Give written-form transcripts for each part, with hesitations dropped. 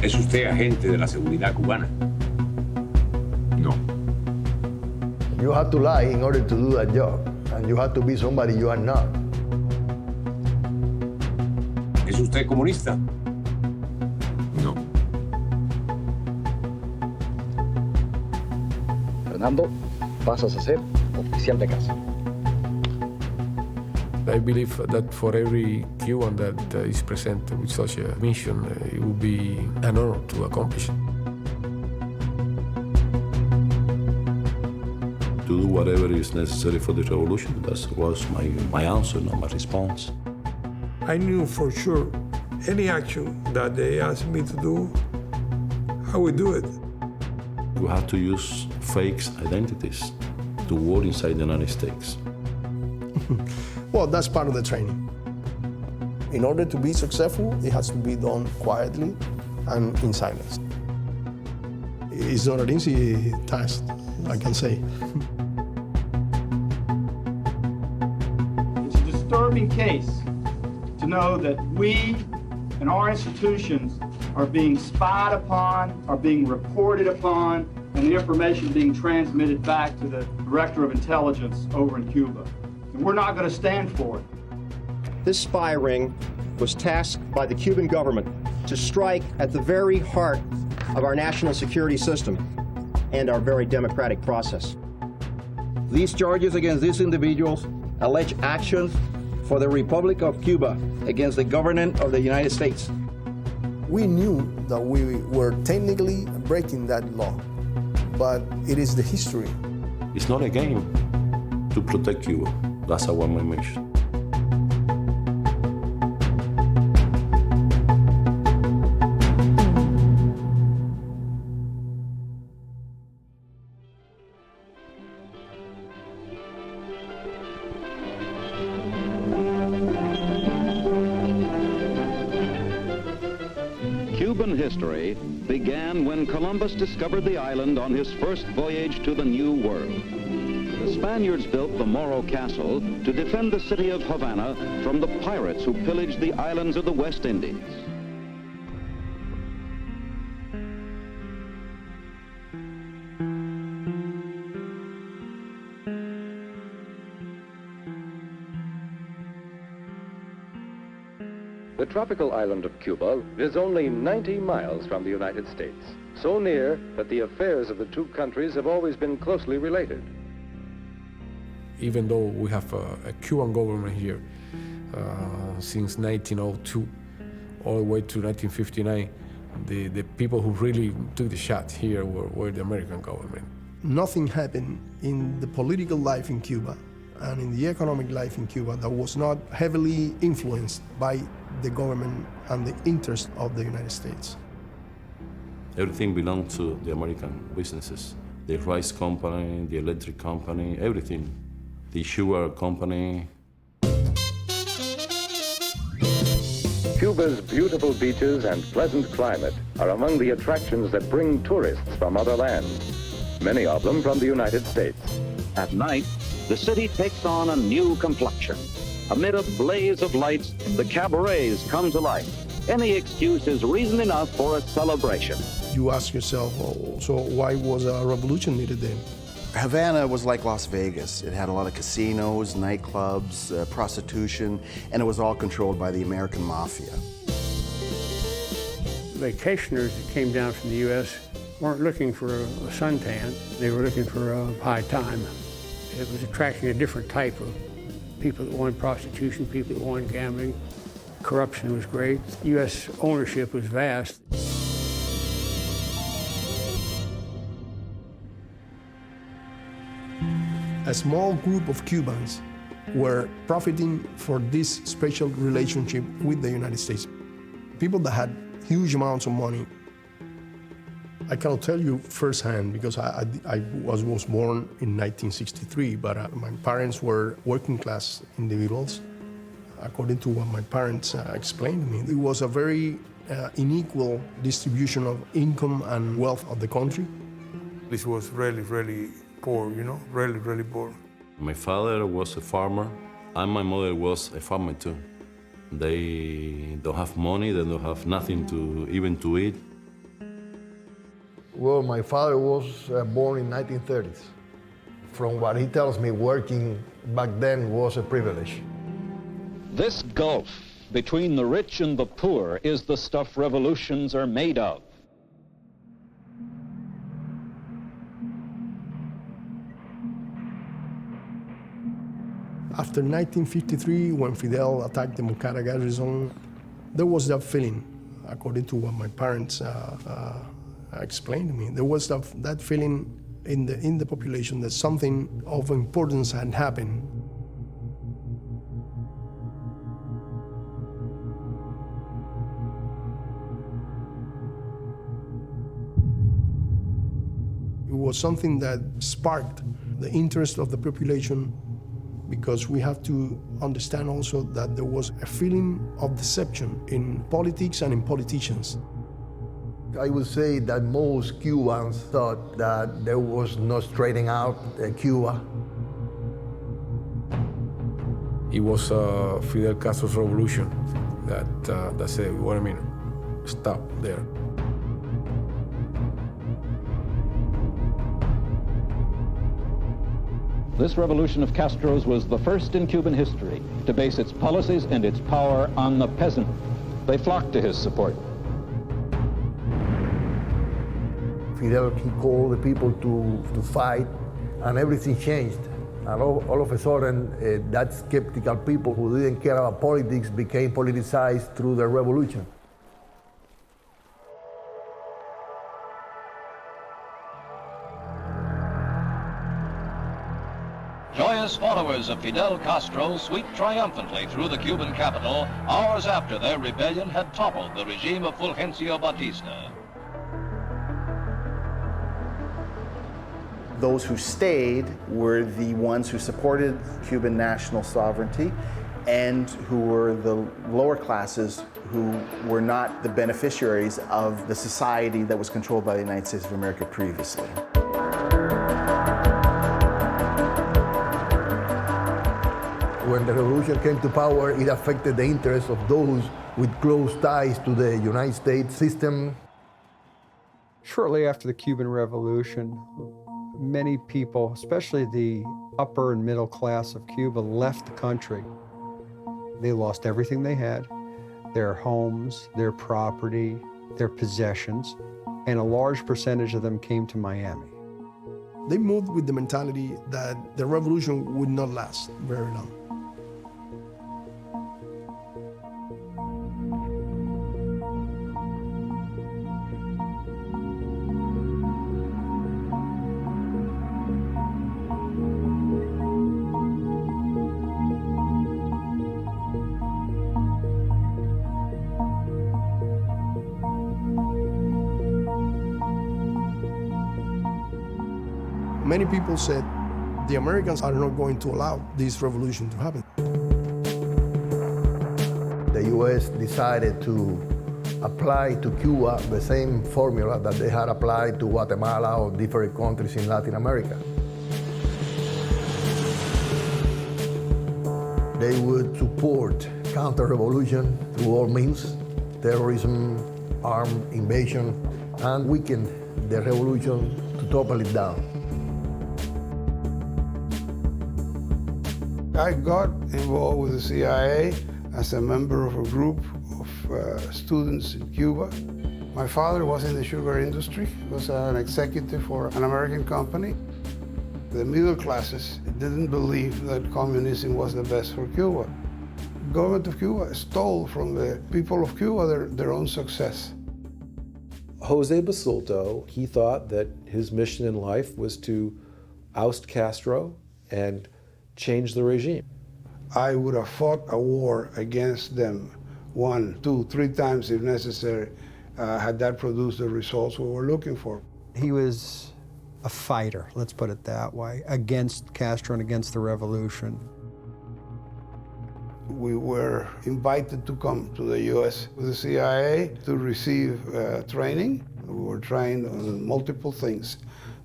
¿Es usted agente de la seguridad cubana? No. You have to lie in order to do that job, and you have to be somebody you are not. ¿Es usted comunista? No. Fernando, pasas a ser oficial de casa. I believe that for every Cuban that is present with such a mission, it would be an honor to accomplish it. To do whatever is necessary for the revolution. That was my answer, my response. I knew for sure any action that they asked me to do, I would do it. You have to use fake identities to war inside the United States. Well, that's part of the training. In order to be successful, it has to be done quietly and in silence. It's not an easy task, I can say. It's a disturbing case to know that we and our institutions are being spied upon, are being reported upon, and the information being transmitted back to the Director of Intelligence over in Cuba. And we're not going to stand for it. This spy ring was tasked by the Cuban government to strike at the very heart of our national security system and our very democratic process. These charges against these individuals allege actions for the Republic of Cuba against the government of the United States. We knew that we were technically breaking that law, but it is the history. It's not a game to protect Cuba. That's our main mission. Cuban history began when Columbus discovered the island on his first voyage to the New World. The Spaniards built the Morro Castle to defend the city of Havana from the pirates who pillaged the islands of the West Indies. The tropical island of Cuba is only 90 miles from the United States, so near that the affairs of the two countries have always been closely related. Even though we have a Cuban government here since 1902 all the way to 1959, the people who really took the shot here were the American government. Nothing happened in the political life in Cuba and in the economic life in Cuba that was not heavily influenced by the government and the interest of the United States. Everything belonged to the American businesses. The rice company, the electric company, everything. The sugar company. Cuba's beautiful beaches and pleasant climate are among the attractions that bring tourists from other lands, many of them from the United States. At night, the city takes on a new complexion. Amid a blaze of lights, the cabarets come to life. Any excuse is reason enough for a celebration. You ask yourself, oh, so why was a revolution needed then? Havana was like Las Vegas. It had a lot of casinos, nightclubs, prostitution, and it was all controlled by the American mafia. Vacationers that came down from the U.S. weren't looking for a suntan. They were looking for a high time. It was attracting a different type of people that wanted prostitution, people that wanted gambling. Corruption was great. U.S. ownership was vast. A small group of Cubans were profiting for this special relationship with the United States. People that had huge amounts of money. I cannot tell you firsthand because I was born in 1963, but my parents were working class individuals. According to what my parents explained to me, it was a very unequal distribution of income and wealth of the country. This was really, really poor, you know, really, really poor. My father was a farmer, and my mother was a farmer too. They don't have money, they don't have nothing to even to eat. Well, my father was born in 1930s. From what he tells me, working back then was a privilege. This gulf between the rich and the poor is the stuff revolutions are made of. After 1953, when Fidel attacked the Moncada garrison, there was that feeling, according to what my parents explained to me. There was that feeling in the population that something of importance had happened. It was something that sparked the interest of the population, because we have to understand also that there was a feeling of deception in politics and in politicians. I would say that most Cubans thought that there was no straightening out Cuba. It was Fidel Castro's revolution that said, wait a minute, stop there. This revolution of Castro's was the first in Cuban history to base its policies and its power on the peasant. They flocked to his support. Fidel, he called the people to fight, and everything changed. And all of a sudden, that skeptical people who didn't care about politics became politicized through the revolution. Joyous followers of Fidel Castro sweep triumphantly through the Cuban capital hours after their rebellion had toppled the regime of Fulgencio Batista. Those who stayed were the ones who supported Cuban national sovereignty and who were the lower classes who were not the beneficiaries of the society that was controlled by the United States of America previously. When the revolution came to power, it affected the interests of those with close ties to the United States system. Shortly after the Cuban Revolution, many people, especially the upper and middle class of Cuba, left the country. They lost everything they had, their homes, their property, their possessions, and a large percentage of them came to Miami. They moved with the mentality that the revolution would not last very long. Many people said the Americans are not going to allow this revolution to happen. The U.S. decided to apply to Cuba the same formula that they had applied to Guatemala or different countries in Latin America. They would support counter-revolution through all means, terrorism, armed invasion, and weaken the revolution to topple it down. I got involved with the CIA as a member of a group of students in Cuba. My father was in the sugar industry, was an executive for an American company. The middle classes didn't believe that communism was the best for Cuba. The government of Cuba stole from the people of Cuba their own success. Jose Basulto, he thought that his mission in life was to oust Castro and change the regime. I would have fought a war against them 1, 2, 3 times if necessary, had that produced the results we were looking for. He was a fighter, let's put it that way, against Castro and against the revolution. We were invited to come to the U.S. with the CIA to receive training. We were trained on multiple things,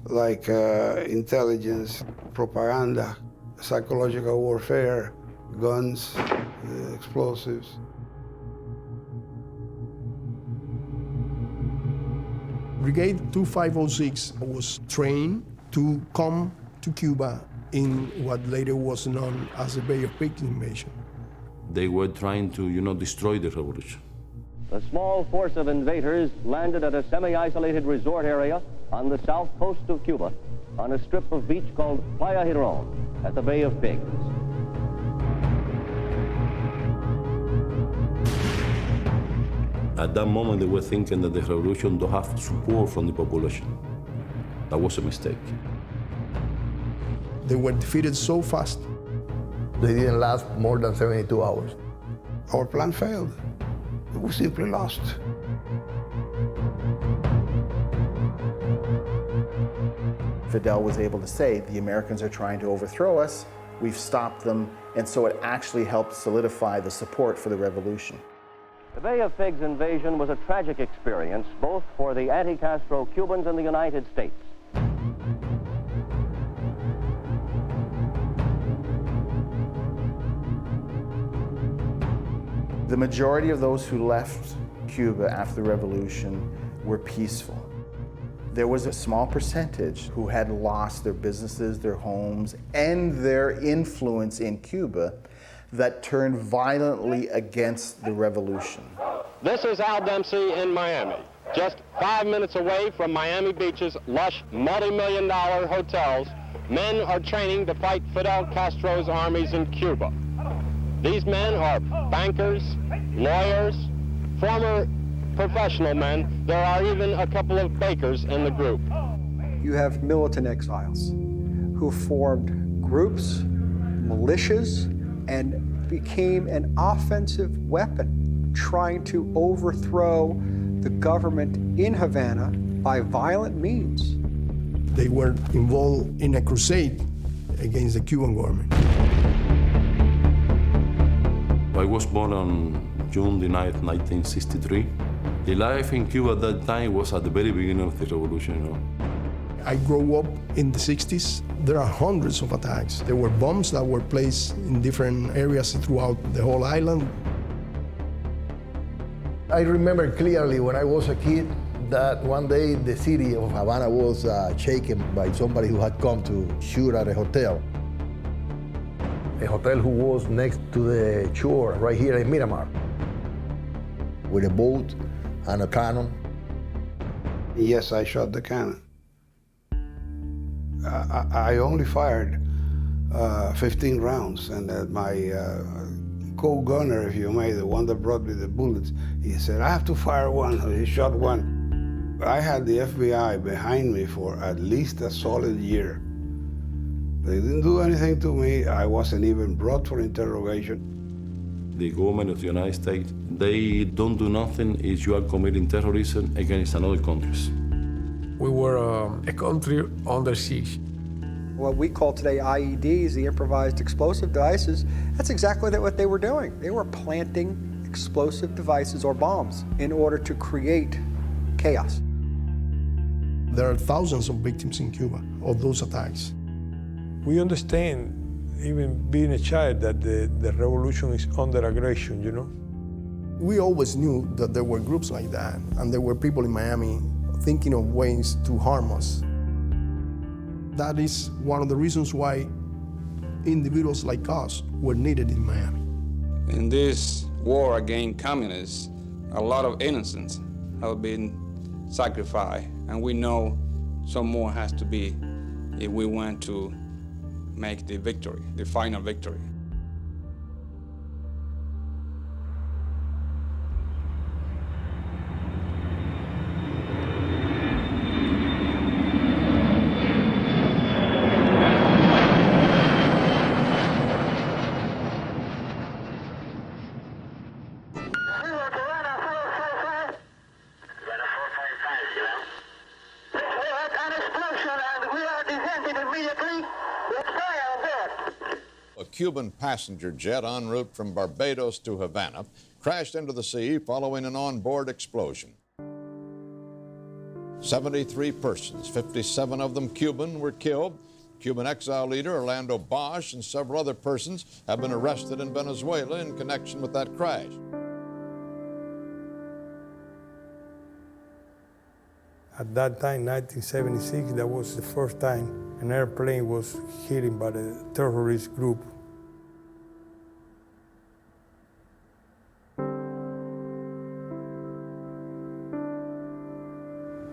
like intelligence, propaganda, psychological warfare, guns, explosives. Brigade 2506 was trained to come to Cuba in what later was known as the Bay of Pigs invasion. They were trying to, destroy the revolution. A small force of invaders landed at a semi-isolated resort area on the south coast of Cuba on a strip of beach called Playa Girón at the Bay of Pigs. At that moment, they were thinking that the revolution don't have support from the population. That was a mistake. They were defeated so fast. They didn't last more than 72 hours. Our plan failed. We simply lost. Fidel was able to say, the Americans are trying to overthrow us, we've stopped them, and so it actually helped solidify the support for the revolution. The Bay of Pigs invasion was a tragic experience both for the anti-Castro Cubans and the United States. The majority of those who left Cuba after the revolution were peaceful. There was a small percentage who had lost their businesses, their homes, and their influence in Cuba that turned violently against the revolution. This is Al Dempsey in Miami, just 5 minutes away from Miami Beach's lush multi-million-dollar hotels. Men are training to fight Fidel Castro's armies in Cuba. These men are bankers, lawyers, former professional men. There are even a couple of bakers in the group. You have militant exiles who formed groups, militias, and became an offensive weapon trying to overthrow the government in Havana by violent means. They were involved in a crusade against the Cuban government. I was born on June the 9th, 1963. The life in Cuba at that time was at the very beginning of the revolution. I grew up in the 60s. There are hundreds of attacks. There were bombs that were placed in different areas throughout the whole island. I remember clearly when I was a kid that one day the city of Havana was shaken by somebody who had come to shoot at a hotel. A hotel who was next to the shore right here in Miramar, with a boat and a cannon. Yes, I shot the cannon. I only fired 15 rounds, and my co-gunner, if you may, the one that brought me the bullets, he said, I have to fire one. He shot one. I had the FBI behind me for at least a solid year. They didn't do anything to me. I wasn't even brought for interrogation. The government of the United States, they don't do nothing if you are committing terrorism against another countries. We were a country under siege. What we call today IEDs, the improvised explosive devices, that's exactly what they were doing. They were planting explosive devices or bombs in order to create chaos. There are thousands of victims in Cuba of those attacks. We understand, even being a child, that the revolution is under aggression, We always knew that there were groups like that, and there were people in Miami thinking of ways to harm us. That is one of the reasons why individuals like us were needed in Miami. In this war against communists, a lot of innocents have been sacrificed, and we know some more has to be if we want to make the victory, the final victory. A Cuban passenger jet en route from Barbados to Havana crashed into the sea following an onboard explosion. 73 persons, 57 of them Cuban, were killed. Cuban exile leader Orlando Bosch and several other persons have been arrested in Venezuela in connection with that crash. At that time, 1976, that was the first time an airplane was hit by a terrorist group.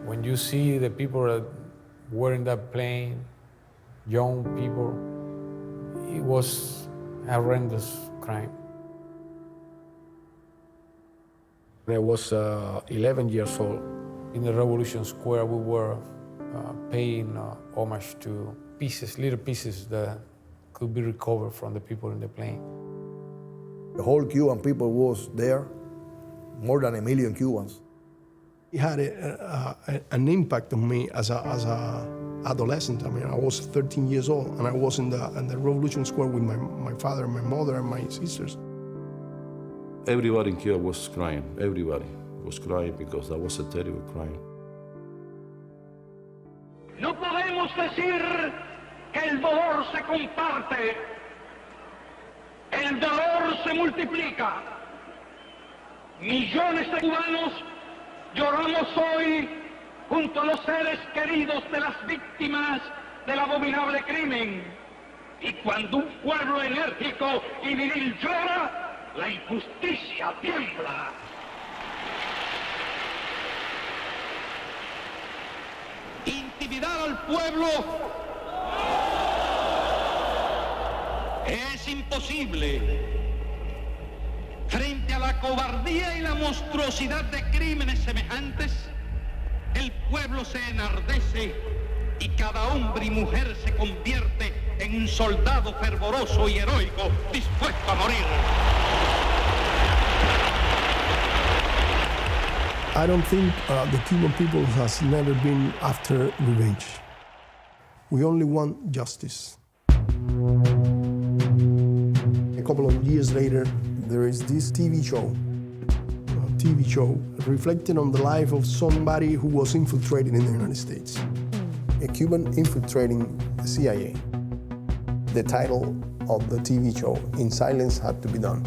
When you see the people that were in that plane, young people, it was a horrendous crime. When I was 11 years old, in the Revolution Square, we were paying homage to little pieces that could be recovered from the people in the plane. The whole Cuban people was there, more than 1 million Cubans. It had an impact on me as a adolescent. I mean, I was 13 years old, and I was in the Revolution Square with my father, my mother, and my sisters. Everybody in Cuba was crying. Everybody was crying because that was a terrible crime. No podemos decir que el dolor se comparte. El dolor se multiplica. Millones de cubanos lloramos hoy junto a los seres queridos de las víctimas del abominable crimen. Y cuando un pueblo enérgico y viril llora, la injusticia tiembla. Intimidar al pueblo es imposible. Frente a la cobardía y la monstruosidad de crímenes semejantes, el pueblo se enardece y cada hombre y mujer se convierte en un soldado fervoroso y heroico dispuesto a morir. I don't think the Cuban people has never been after revenge. We only want justice. A couple of years later, there is this TV show reflecting on the life of somebody who was infiltrated in the United States. A Cuban infiltrating the CIA. The title of the TV show, In Silence, had to be done.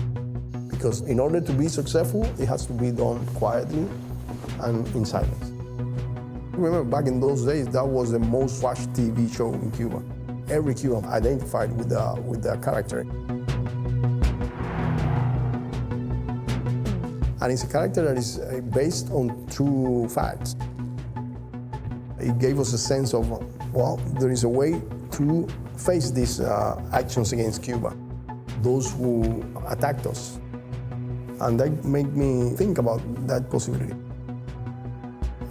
Because in order to be successful, it has to be done quietly and in silence. Remember, back in those days, that was the most watched TV show in Cuba. Every Cuban identified with the character. And it's a character that is based on true facts. It gave us a sense of, well, there is a way to face these actions against Cuba, those who attacked us. And that made me think about that possibility.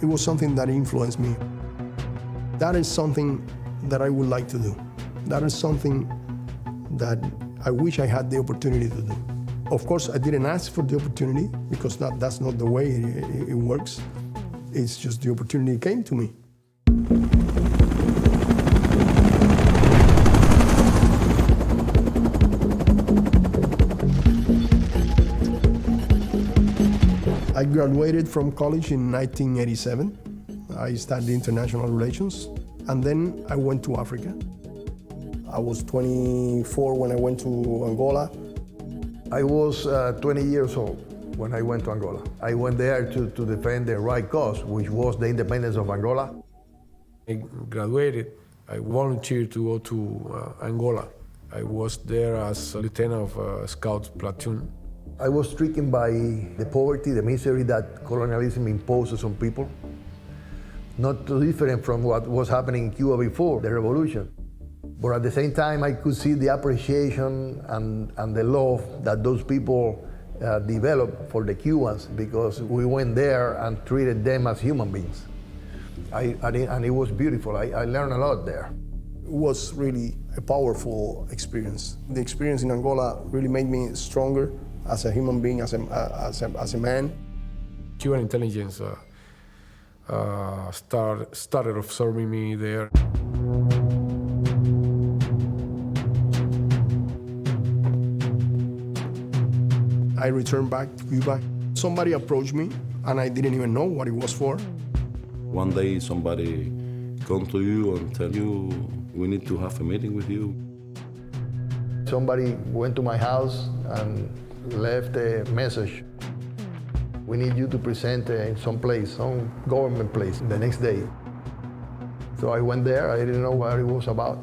It was something that influenced me. That is something that I would like to do. That is something that I wish I had the opportunity to do. Of course, I didn't ask for the opportunity because that's not the way it works. It's just the opportunity came to me. I graduated from college in 1987. I studied international relations, and then I went to Africa. I was 24 when I went to Angola. I was 20 years old when I went to Angola. I went there to defend the right cause, which was the independence of Angola. I graduated. I volunteered to go to Angola. I was there as a lieutenant of a scout platoon. I was stricken by the poverty, the misery that colonialism imposes on people. Not too different from what was happening in Cuba before the revolution. But at the same time, I could see the appreciation and the love that those people developed for the Cubans, because we went there and treated them as human beings. And it was beautiful. I learned a lot there. It was really a powerful experience. The experience in Angola really made me stronger as a human being, as a man. Cuban intelligence started observing me there. I returned back to Cuba. Somebody approached me, and I didn't even know what it was for. One day somebody come to you and tell you, we need to have a meeting with you. Somebody went to my house and left a message. We need you to present in some place, some government place, the next day. So I went there, I didn't know what it was about.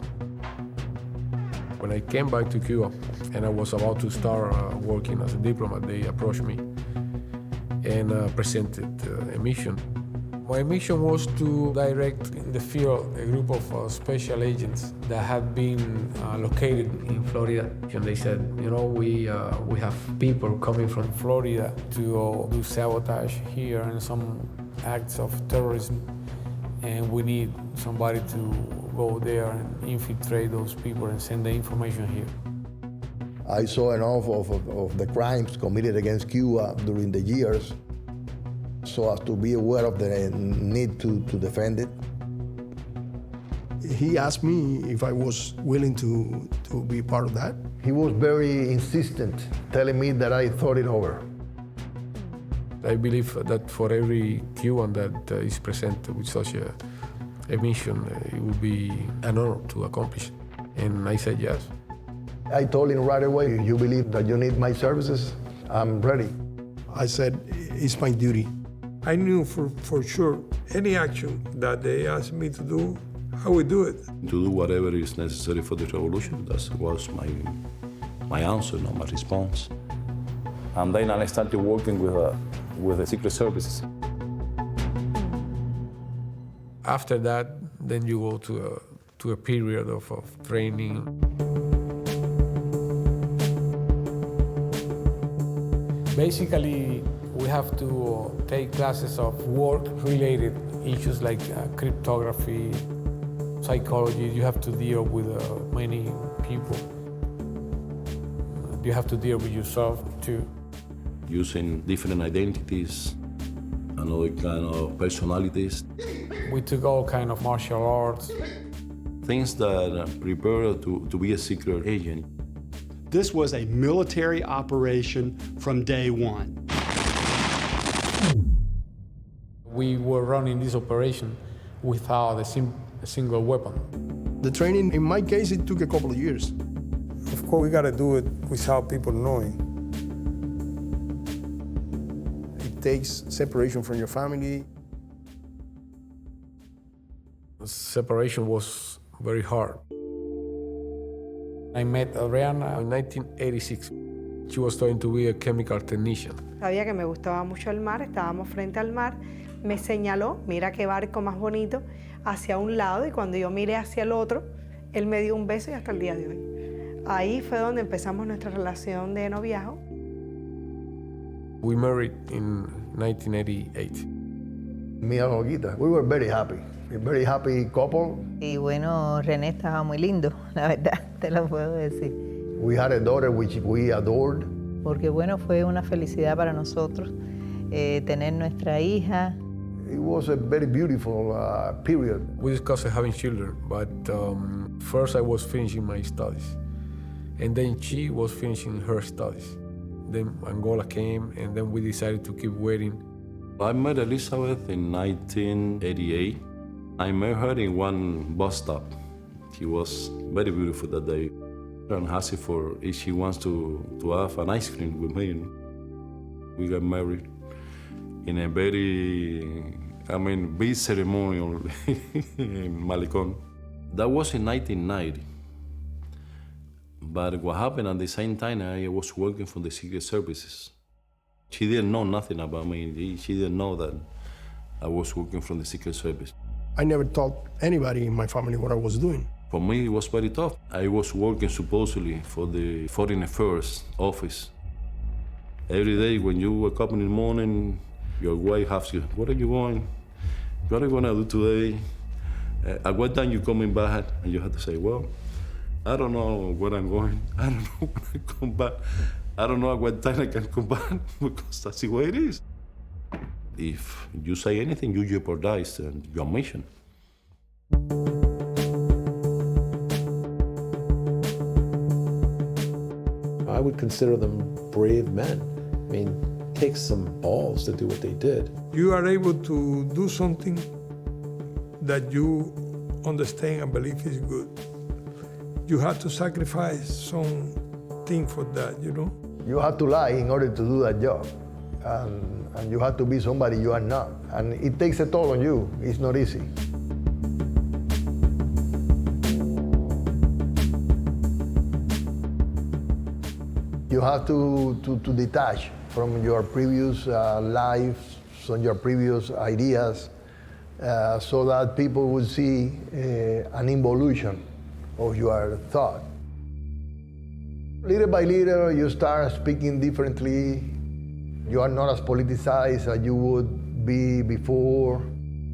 When I came back to Cuba and I was about to start working as a diplomat, they approached me and presented a mission. My mission was to direct in the field a group of special agents that had been located in Florida. And they said, you know, we have people coming from Florida to do sabotage here and some acts of terrorism, and we need somebody to go there and infiltrate those people and send the information here. I saw enough of the crimes committed against Cuba during the years so as to be aware of the need to defend it. He asked me if I was willing to be part of that. He was very insistent, telling me that I thought it over. I believe that for every Cuban that is present with such a mission, it would be an honor to accomplish. And I said yes. I told him right away, if you believe that you need my services, I'm ready. I said, it's my duty. I knew for sure any action that they asked me to do, I would do it. To do whatever is necessary for the revolution, that was my answer, not my response. And then I started working with the Secret Services. After that, then you go to a period of training. Basically, we have to take classes of work-related issues like cryptography, psychology. You have to deal with many people. You have to deal with yourself too. Using different identities, another kind of personalities. We took all kind of martial arts. Things that prepare to be a secret agent. This was a military operation from day one. We were running this operation without a single weapon. The training, in my case, it took a couple of years. Of course, we got to do it without people knowing. It takes separation from your family. Separation was very hard. I met Adriana in 1986. She was starting to be a chemical technician. Sabía que me gustaba mucho el mar, estábamos frente al mar. Me señaló, mira qué barco más bonito, hacia un lado, y cuando yo miré hacia el otro, él me dio un beso y hasta el día de hoy. Ahí fue donde empezamos nuestra relación de noviazgo. We married in 1988. Me and Olguita, we were very happy. A very happy couple. Y bueno, René estaba muy lindo, la verdad, te lo puedo decir. We had a daughter which we adored. Porque bueno, fue una felicidad para nosotros tener nuestra hija. It was a very beautiful period. We discussed having children, but first I was finishing my studies, and then she was finishing her studies. Then Angola came, and then we decided to keep waiting. I met Elizabeth in 1988. I met her in one bus stop. She was very beautiful that day. And asked her if she wants to have an ice cream with me. We got married in a very, big ceremonial in Malecon. That was in 1990. But what happened at the same time, I was working for the Secret Services. She didn't know nothing about me. She didn't know that I was working for the Secret Service. I never told anybody in my family what I was doing. For me, it was very tough. I was working supposedly for the Foreign Affairs office. Every day when you wake up in the morning, your wife asks you, where are you going? What are you going to do today? At what time you coming back? And you have to say, well, I don't know where I'm going. I don't know when I come back. I don't know at what time I can come back because that's the way it is. If you say anything, you jeopardize your mission. I would consider them brave men. I mean, it takes some balls to do what they did. You are able to do something that you understand and believe is good. You have to sacrifice something for that, you know? You have to lie in order to do that job. and you have to be somebody you are not. And it takes a toll on you. It's not easy. You have to detach from your previous lives, from your previous ideas, so that people will see an involution of your thought. Little by little, you start speaking differently. You are not as politicized as you would be before.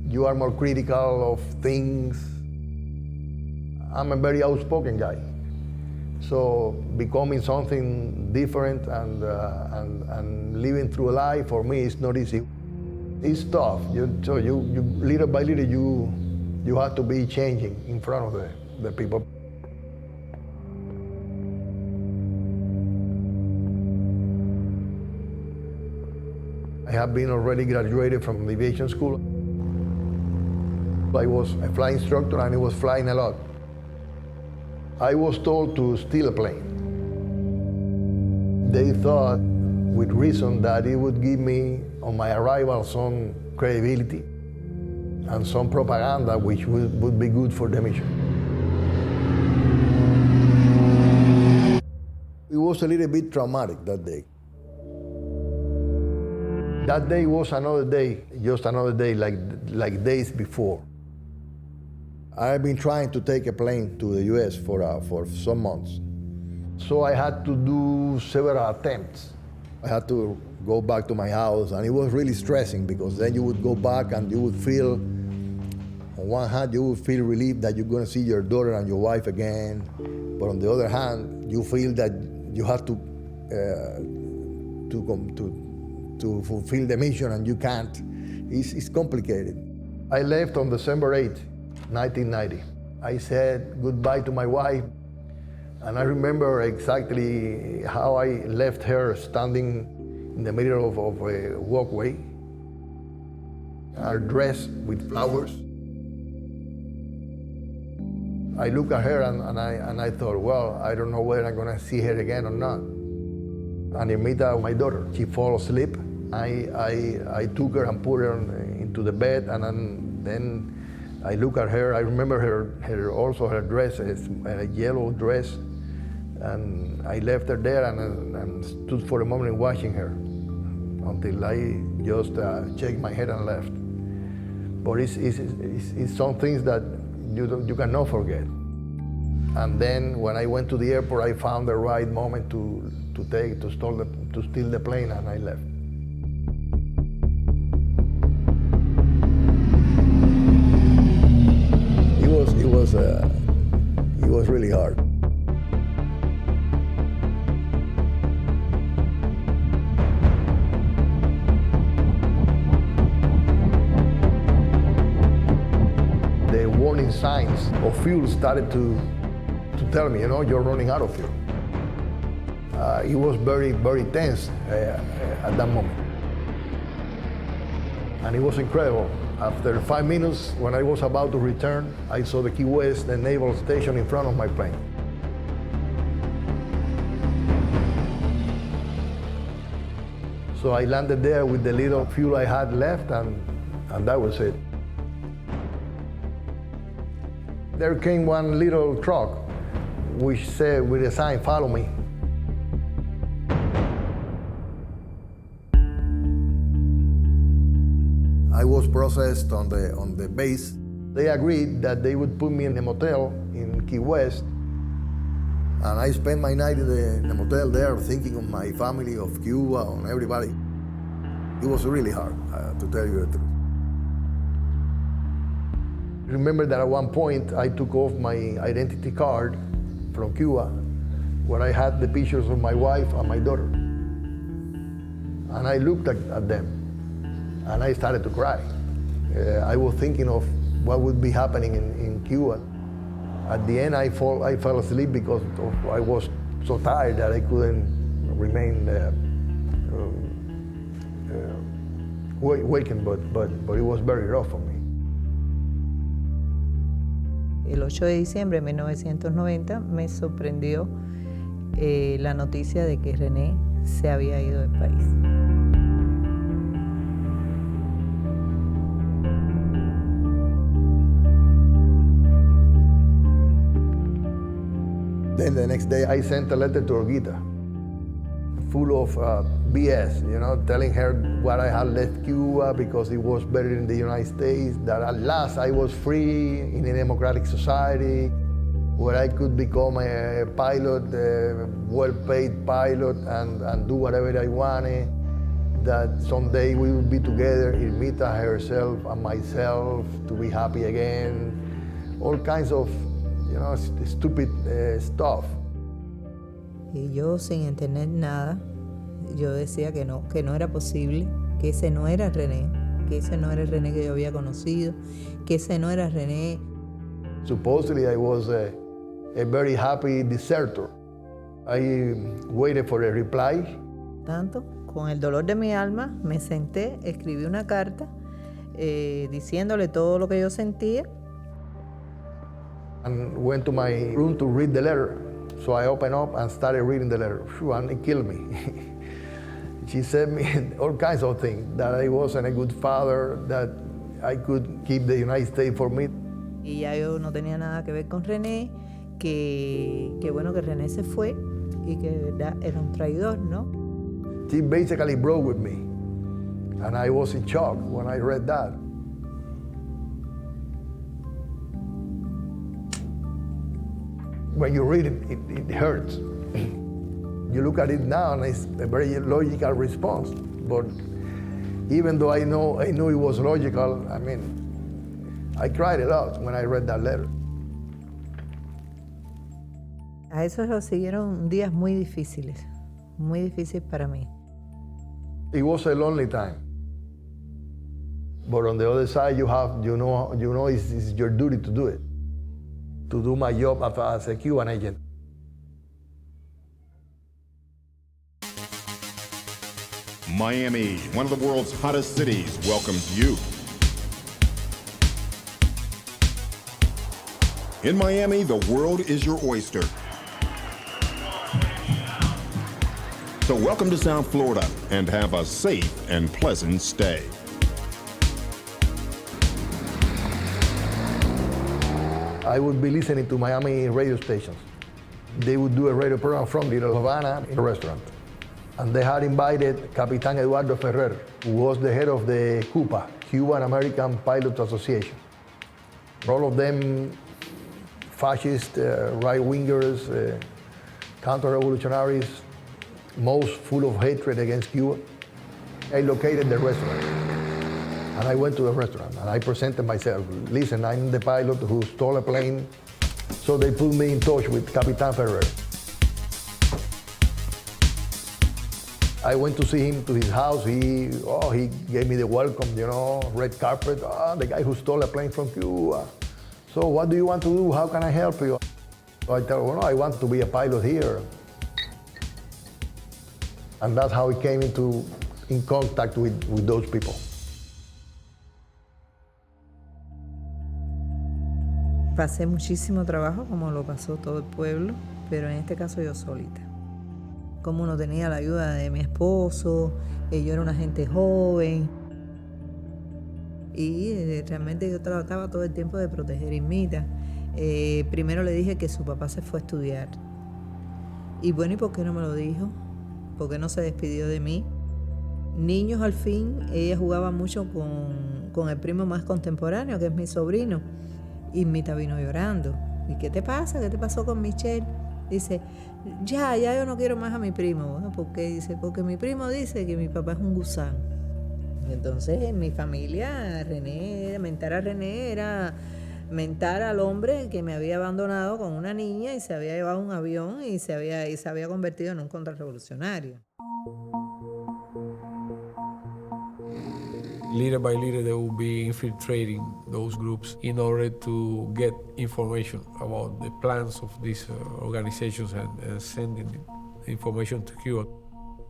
You are more critical of things. I'm a very outspoken guy. So becoming something different and living through life for me is not easy. It's tough. So you little by little you have to be changing in front of the people. I have been already graduated from aviation school. I was a flying instructor and I was flying a lot. I was told to steal a plane. They thought, with reason, that it would give me, on my arrival, some credibility and some propaganda which would be good for the mission. It was a little bit traumatic that day. That day was another day, just another day like days before. I've been trying to take a plane to the US for some months. So I had to do several attempts. I had to go back to my house, and it was really stressing because then you would go back and you would feel, on one hand, you would feel relieved that you're gonna see your daughter and your wife again. But on the other hand, you feel that you have to fulfill the mission and you can't. It's complicated. I left on December 8th. 1990. I said goodbye to my wife, and I remember exactly how I left her standing in the middle of a walkway, her dress with flowers. I looked at her and I thought, well, I don't know whether I'm gonna see her again or not. And I met my daughter. She fell asleep. I took her and put her into the bed, and then I look at her. I remember her dress, a yellow dress, and I left her there and stood for a moment watching her until I just shake my head and left. But it's some things that you cannot forget. And then when I went to the airport, I found the right moment to steal the plane, and I left. It was really hard. The warning signs of fuel started to tell me, you're running out of fuel. It was very, very tense at that moment. And it was incredible. After 5 minutes, when I was about to return, I saw the Key West, the naval station in front of my plane. So I landed there with the little fuel I had left, and that was it. There came one little truck, which said with a sign, "Follow me." I was processed on the base. They agreed that they would put me in a motel in Key West. And I spent my night in the motel there thinking of my family, of Cuba, on everybody. It was really hard, to tell you the truth. Remember that at one point I took off my identity card from Cuba, where I had the pictures of my wife and my daughter. And I looked at them. And I started to cry. I was thinking of what would be happening in Cuba. At the end, I fell asleep because I was so tired that I couldn't remain waking, but it was very rough for me. El 8 de diciembre de 1990 me sorprendió la noticia de que René se había ido del país. Then the next day I sent a letter to Olguita, full of BS, you know, telling her what I had left Cuba because it was better in the United States, that at last I was free in a democratic society, where I could become a pilot, a well-paid pilot, and do whatever I wanted, that someday we would be together, Irmita herself and myself, to be happy again, all kinds of, you know, stupid stuff. Y yo sin entender nada, yo decía que no era posible, que ese no era René, que ese no era el René que yo había conocido, que ese no era René. Supposedly I was a very happy deserter. I waited for a reply. Tanto, con el dolor de mi alma, me senté, escribí una carta diciéndole todo lo que yo sentía. And went to my room to read the letter. So I opened up and started reading the letter. And it killed me. She said me all kinds of things, that I wasn't a good father, that I could keep the United States for me. Y ya yo no tenía nada que ver con René, que bueno que René se fue y que de verdad era un traidor, ¿no? She basically broke with me. And I was in shock when I read that. When you read it, it hurts. You look at it now and it's a very logical response. But even though I knew it was logical, I mean, I cried a lot when I read that letter. A eso lo siguieron días muy difíciles para mí. It was a lonely time. But on the other side, you know it's your duty to do it. To do my job as a Cuban agent. Miami, one of the world's hottest cities, welcomes you. In Miami, the world is your oyster. So welcome to South Florida and have a safe and pleasant stay. I would be listening to Miami radio stations. They would do a radio program from the Havana in a restaurant. And they had invited Capitan Eduardo Ferrer, who was the head of the CUPA, Cuban American Pilots Association. All of them fascist, right-wingers, counter-revolutionaries, most full of hatred against Cuba. I located the restaurant. And I went to the restaurant and I presented myself. Listen, I'm the pilot who stole a plane. So they put me in touch with Capitan Ferrer. I went to see him to his house. He gave me the welcome, you know, red carpet. The guy who stole a plane from Cuba. So what do you want to do? How can I help you? So I tell him, well, no, I want to be a pilot here. And that's how I came in contact with those people. Pasé muchísimo trabajo, como lo pasó todo el pueblo, pero en este caso yo solita. Como no tenía la ayuda de mi esposo, yo era una gente joven, y realmente yo trataba todo el tiempo de proteger a Irmita. Primero le dije que su papá se fue a estudiar. Y bueno, ¿y por qué no me lo dijo? ¿Por qué no se despidió de mí? Niños, al fin, ella jugaba mucho con el primo más contemporáneo, que es mi sobrino. Y Irmita vino llorando. ¿Y qué te pasa? ¿Qué te pasó con Michelle? Dice, ya yo no quiero más a mi primo. Bueno, ¿por qué? Dice, porque mi primo dice que mi papá es un gusano. Entonces, en mi familia, mentar a René era mentar al hombre que me había abandonado con una niña y se había llevado un avión y se había convertido en un contrarrevolucionario. Little by little, they will be infiltrating those groups in order to get information about the plans of these organizations and sending information to Cuba.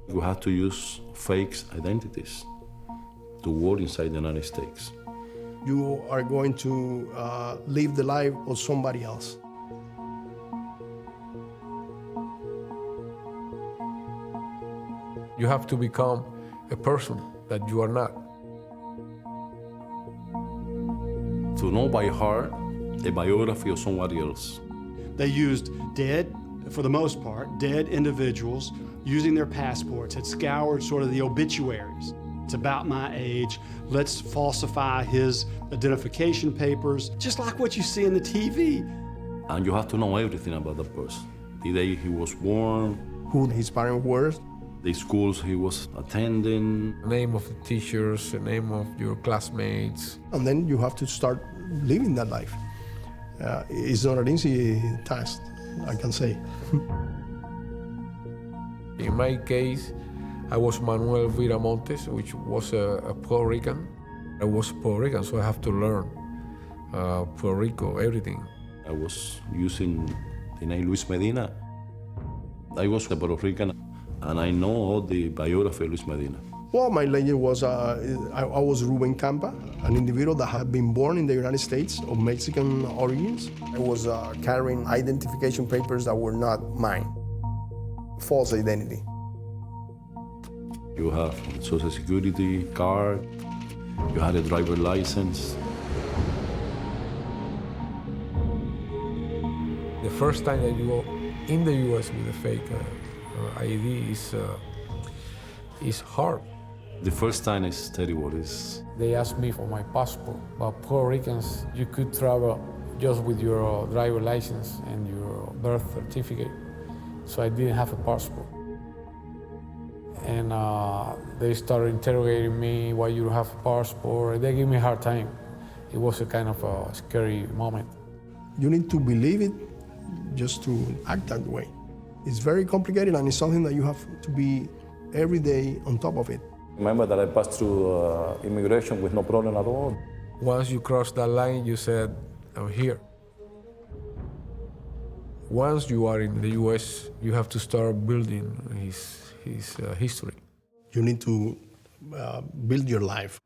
You have to use fake identities to work inside the United States. You are going to live the life of somebody else. You have to become a person that you are not. To know by heart a biography of somebody else. They used dead for the most part, dead individuals using their passports had scoured sort of the obituaries. It's about my age. Let's falsify his identification papers, just like what you see in the TV. And you have to know everything about that person. The day he was born, who his parents were, the schools he was attending, the name of the teachers, the name of your classmates. And then you have to start living that life. It's not an easy task, I can say. In my case, I was Manuel Viramontes, which was a Puerto Rican. I was Puerto Rican, so I have to learn Puerto Rico, everything. I was using the name Luis Medina. I was a Puerto Rican, and I know all the biography of Luis Medina. Well, my legend was, I was Ruben Campa, an individual that had been born in the United States of Mexican origins. I was carrying identification papers that were not mine. False identity. You have Social Security card, you had a driver license. The first time that you go in the U.S. with a fake ID is hard. The first time is terrible. They asked me for my passport, but Puerto Ricans, you could travel just with your driver license and your birth certificate. So I didn't have a passport. And they started interrogating me, why you don't have a passport. They gave me a hard time. It was a kind of a scary moment. You need to believe it just to act that way. It's very complicated, and it's something that you have to be every day on top of it. Remember that I passed through immigration with no problem at all. Once you cross that line, you said, I'm here. Once you are in the U.S., you have to start building his history. You need to build your life.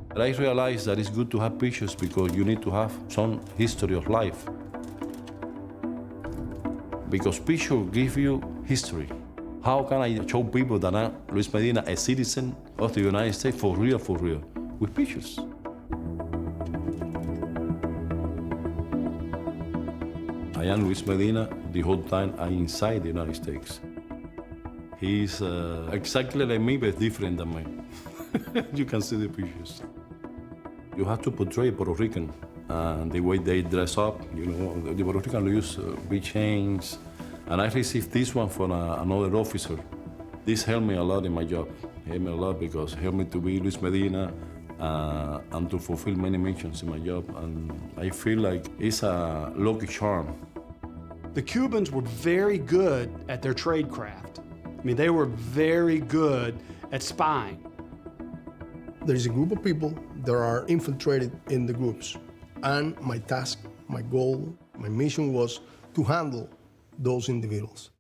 But I realized that it's good to have pictures because you need to have some history of life. Because pictures give you history. How can I show people that I'm Luis Medina, a citizen of the United States, for real, with pictures? I am Luis Medina the whole time I'm inside the United States. He's exactly like me, but different than me. You can see the pictures. You have to portray Puerto Rican, and the way they dress up, you know, the Puerto Rican use big chains. And I received this one from another officer. This helped me a lot in my job. Helped me a lot because it helped me to be Luis Medina and to fulfill many missions in my job. And I feel like it's a lucky charm. The Cubans were very good at their tradecraft. I mean, they were very good at spying. There is a group of people that are infiltrated in the groups. And my task, my goal, my mission was to handle those individuals.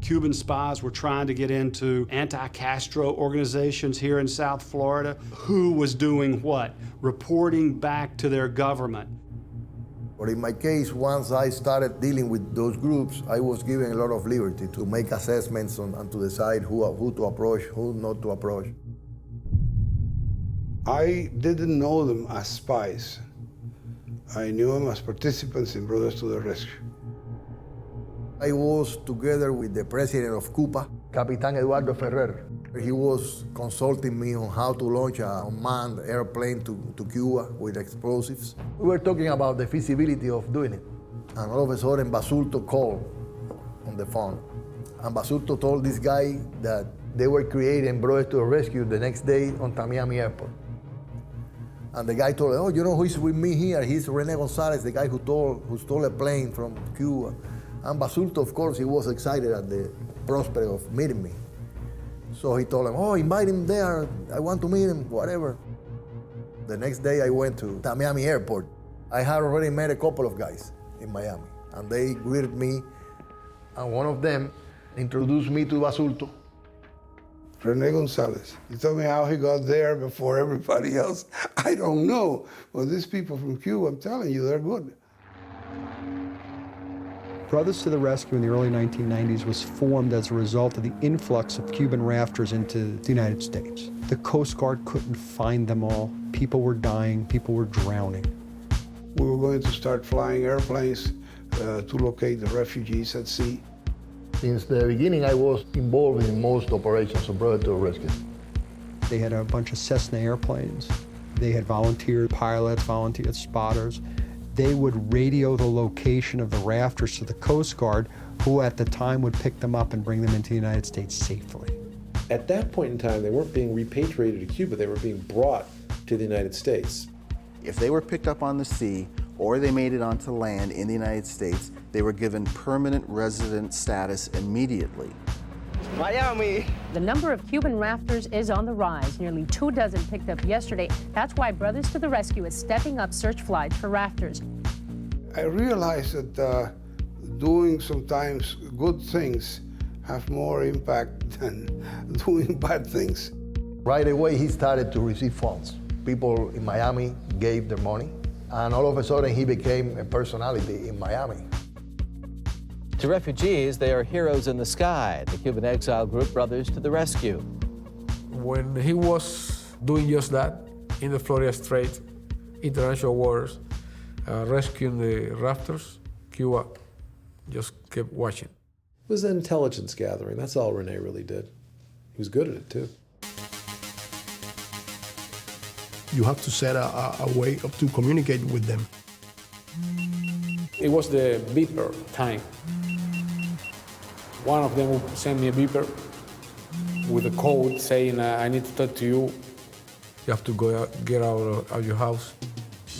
Cuban spies were trying to get into anti-Castro organizations here in South Florida. Who was doing what? Reporting back to their government. But in my case, once I started dealing with those groups, I was given a lot of liberty to make assessments and to decide who to approach, who not to approach. I didn't know them as spies. I knew them as participants in Brothers to the Rescue. I was together with the president of Cuba, Capitan Eduardo Ferrer. He was consulting me on how to launch a unmanned airplane to Cuba with explosives. We were talking about the feasibility of doing it. And all of a sudden, Basulto called on the phone. And Basulto told this guy that they were creating Brothers to the Rescue the next day on Miami Airport. And the guy told him, oh, you know who's with me here? He's Rene Gonzalez, the guy who stole a plane from Cuba. And Basulto, of course, he was excited at the prospect of meeting me. So he told him, oh, invite him there. I want to meet him, whatever. The next day I went to Miami Airport. I had already met a couple of guys in Miami, and they greeted me. And one of them introduced me to Basulto. Rene Gonzalez. He told me how he got there before everybody else. I don't know. Well, these people from Cuba, I'm telling you, they're good. Brothers to the Rescue in the early 1990s was formed as a result of the influx of Cuban rafters into the United States. The Coast Guard couldn't find them all. People were dying, people were drowning. We were going to start flying airplanes to locate the refugees at sea. Since the beginning, I was involved in most operations of brother to rescue. They had a bunch of Cessna airplanes. They had volunteer pilots, volunteer spotters. They would radio the location of the rafters to the Coast Guard, who at the time would pick them up and bring them into the United States safely. At that point in time, they weren't being repatriated to Cuba, they were being brought to the United States. If they were picked up on the sea or they made it onto land in the United States, they were given permanent resident status immediately. Miami. The number of Cuban rafters is on the rise. Nearly 2 dozen picked up yesterday. That's why Brothers to the Rescue is stepping up search flights for rafters. I realized that doing sometimes good things have more impact than doing bad things. Right away, he started to receive funds. People in Miami gave their money, and all of a sudden, he became a personality in Miami. To refugees, they are heroes in the sky, the Cuban exile group Brothers to the Rescue. When he was doing just that in the Florida Strait, international waters, rescuing the rafters, Cuba just kept watching. It was intelligence gathering. That's all Rene really did. He was good at it, too. You have to set a way to communicate with them. It was the beeper time. One of them would send me a beeper with a code saying, I need to talk to you. You have to get out of your house,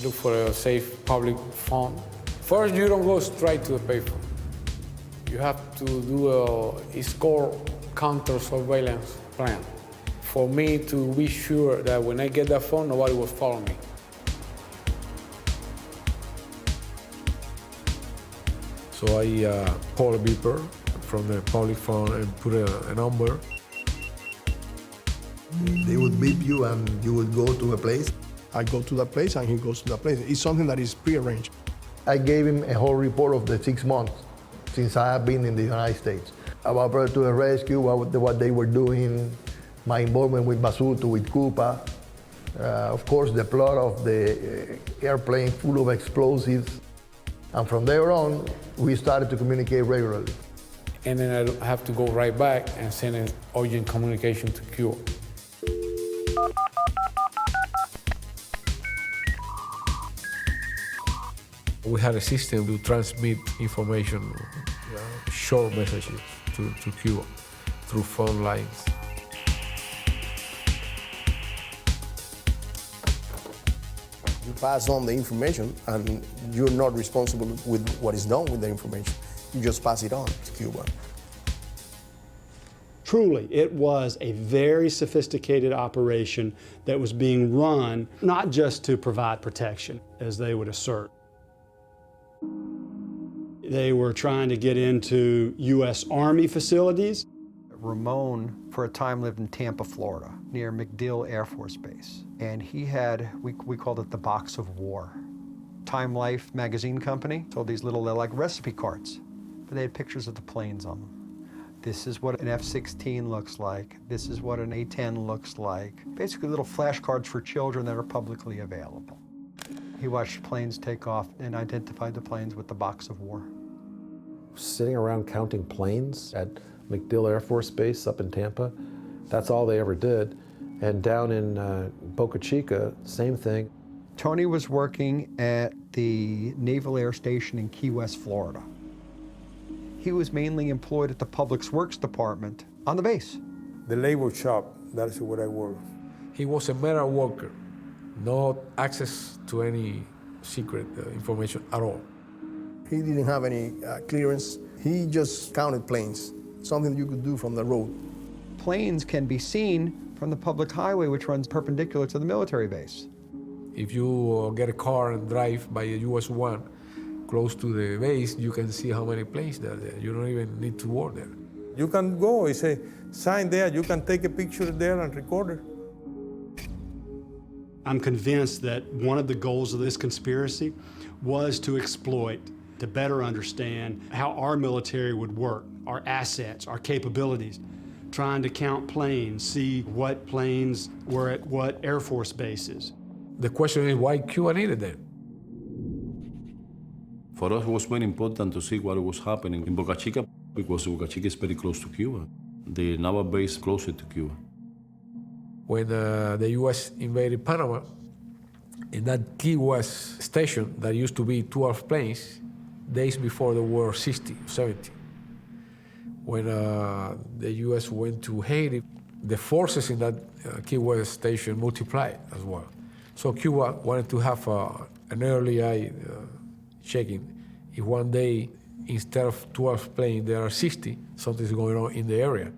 look for a safe public phone. First, you don't go straight to the payphone. You have to do a score counter surveillance plan for me to be sure that when I get that phone, nobody will follow me. So I call a beeper from the public phone and put a number. They would beep you and you would go to a place. I go to that place and he goes to that place. It's something that is prearranged. I gave him a whole report of the 6 months since I have been in the United States. About Brother to the Rescue, what they were doing, my involvement with Basuto, with Cuba, of course the plot of the airplane full of explosives. And from there on, we started to communicate regularly. And then I have to go right back and send an urgent communication to Cuba. We had a system to transmit information, short messages to Cuba through phone lines. You pass on the information and you're not responsible with what is done with the information. You just pass it on to Cuba. Truly, it was a very sophisticated operation that was being run not just to provide protection, as they would assert. They were trying to get into U.S. Army facilities. Ramon, for a time, lived in Tampa, Florida, near MacDill Air Force Base. And he had, we called it the Box of War. Time Life magazine company sold these little, they're like recipe cards, but they had pictures of the planes on them. This is what an F-16 looks like. This is what an A-10 looks like. Basically little flashcards for children that are publicly available. He watched planes take off and identified the planes with the Box of War. Sitting around counting planes at MacDill Air Force Base up in Tampa, that's all they ever did. And down in Boca Chica, same thing. Tony was working at the Naval Air Station in Key West, Florida. He was mainly employed at the Public Works Department on the base. The labor shop, that's where I work. He was a metal worker, no access to any secret information at all. He didn't have any clearance. He just counted planes, something you could do from the road. Planes can be seen from the public highway, which runs perpendicular to the military base. If you get a car and drive by a US 1 close to the base, you can see how many planes there are there. You don't even need to work there. You can go, it's a sign there, you can take a picture there and record it. I'm convinced that one of the goals of this conspiracy was to exploit, to better understand how our military would work, our assets, our capabilities, trying to count planes, see what planes were at what Air Force bases. The question is why Cuba needed them. For us, it was very important to see what was happening in Boca Chica because Boca Chica is very close to Cuba. The naval base closer to Cuba. When the U.S. invaded Panama, in that Key West station that used to be 12 planes, days before there were 60, 70. When the U.S. went to Haiti, the forces in that Key West station multiplied as well. So Cuba wanted to have an early eye checking. If one day, instead of 12 planes, there are 60, something's going on in the area.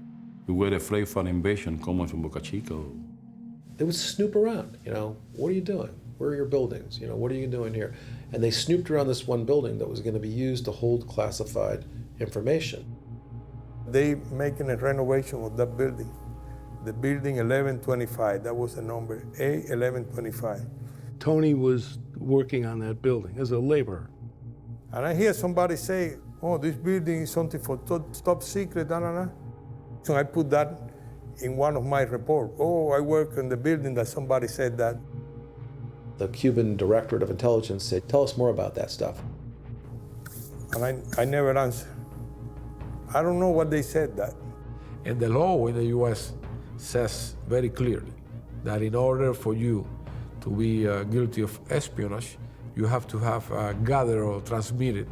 We were afraid for an invasion coming from Boca Chica. They would snoop around, what are you doing? Where are your buildings? What are you doing here? And they snooped around this one building that was going to be used to hold classified information. They making a renovation of that building. The building 1125, that was the number, A1125. Tony was working on that building as a laborer. And I hear somebody say, oh, this building is something for top secret, So I put that in one of my reports. Oh, I work in the building that somebody said that. The Cuban Directorate of Intelligence said, tell us more about that stuff. And I never answered. I don't know what they said that. And the law in the U.S. says very clearly that in order for you to be guilty of espionage, you have to have gathered or transmitted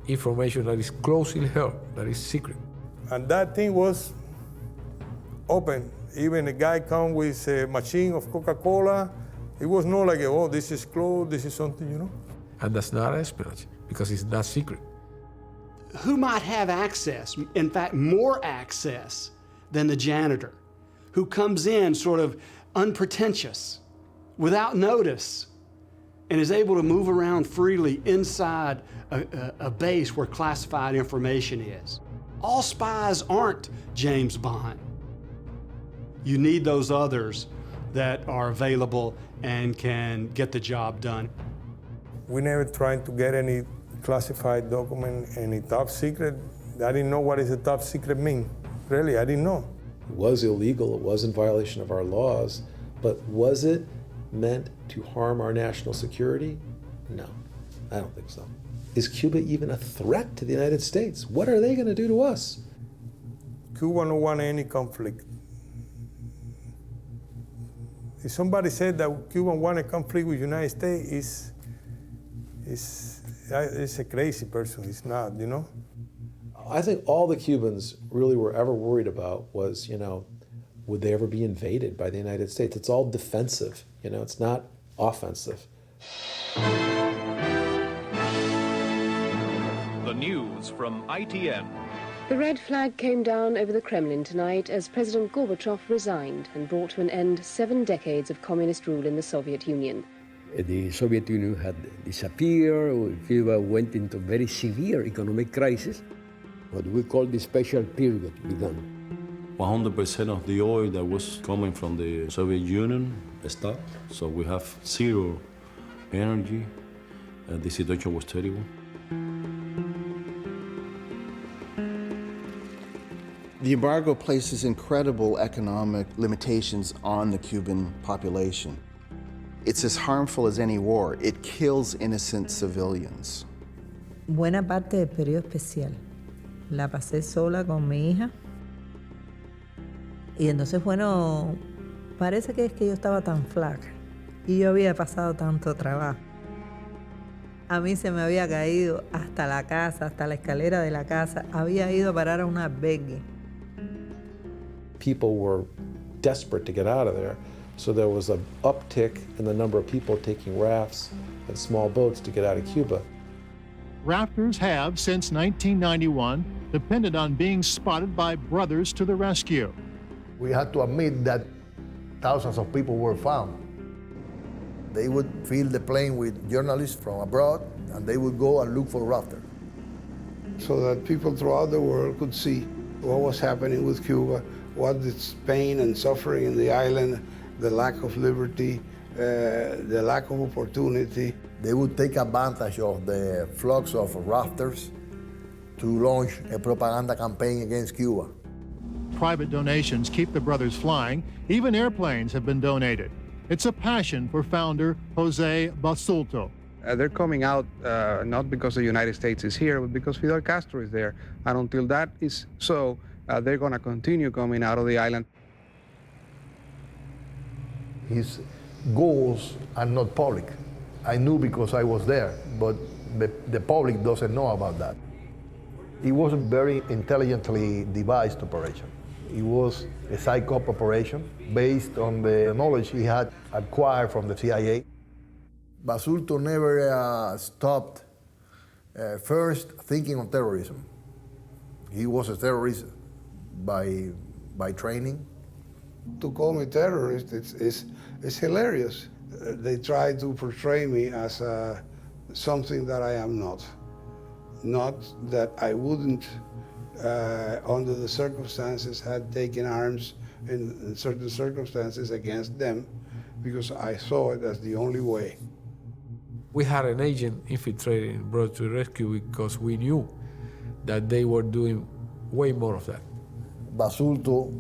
information that is closely held, that is secret. And that thing was open. Even a guy come with a machine of Coca-Cola. It was not like, oh, this is closed, this is something, And that's not espionage, because it's not secret. Who might have access, in fact, more access than the janitor, who comes in sort of unpretentious, without notice, and is able to move around freely inside a base where classified information is? All spies aren't James Bond. You need those others that are available and can get the job done. We never tried to get any classified document, any top secret. I didn't know what does a top secret mean. Really, I didn't know. It was illegal, it was in violation of our laws, but was it meant to harm our national security? No, I don't think so. Is Cuba even a threat to the United States? What are they going to do to us? Cuba don't want any conflict. If somebody said that Cuba want a conflict with the United States, it's a crazy person. It's not, I think all the Cubans really were ever worried about was, would they ever be invaded by the United States? It's all defensive, it's not offensive. The news from ITN. The red flag came down over the Kremlin tonight as President Gorbachev resigned and brought to an end 7 decades of communist rule in the Soviet Union. The Soviet Union had disappeared. Cuba went into a very severe economic crisis. What we call the special period began. 100% of the oil that was coming from the Soviet Union stopped, so we have zero energy. The situation was terrible. The embargo places incredible economic limitations on the Cuban population. It's as harmful as any war. It kills innocent civilians. Buena parte del periodo especial la pasé sola con mi hija. Y entonces, bueno, parece que es que yo estaba tan flaca y yo había pasado tanto trabajo. A mí se me había caído hasta la casa, hasta la escalera de la casa. Había ido a parar a un albergue. People were desperate to get out of there, so there was an uptick in the number of people taking rafts and small boats to get out of Cuba. Rafters have, since 1991, depended on being spotted by Brothers to the Rescue. We had to admit that thousands of people were found. They would fill the plane with journalists from abroad, and they would go and look for rafters. So that people throughout the world could see what was happening with Cuba, what its pain and suffering in the island, the lack of liberty, the lack of opportunity. They would take advantage of the flux of rafters to launch a propaganda campaign against Cuba. Private donations keep the brothers flying. Even airplanes have been donated. It's a passion for founder Jose Basulto. They're coming out not because the United States is here, but because Fidel Castro is there. And until that is so, they're going to continue coming out of the island. His goals are not public. I knew because I was there, but the public doesn't know about that. It was a very intelligently devised operation. It was a psyop operation based on the knowledge he had acquired from the CIA. Basulto never stopped first thinking of terrorism. He was a terrorist by training. To call me terrorist, it's hilarious. They try to portray me as something that I am not. Not that I wouldn't, under the circumstances, had taken arms in certain circumstances against them, because I saw it as the only way. We had an agent infiltrated and brought to the rescue because we knew that they were doing way more of that. Basulto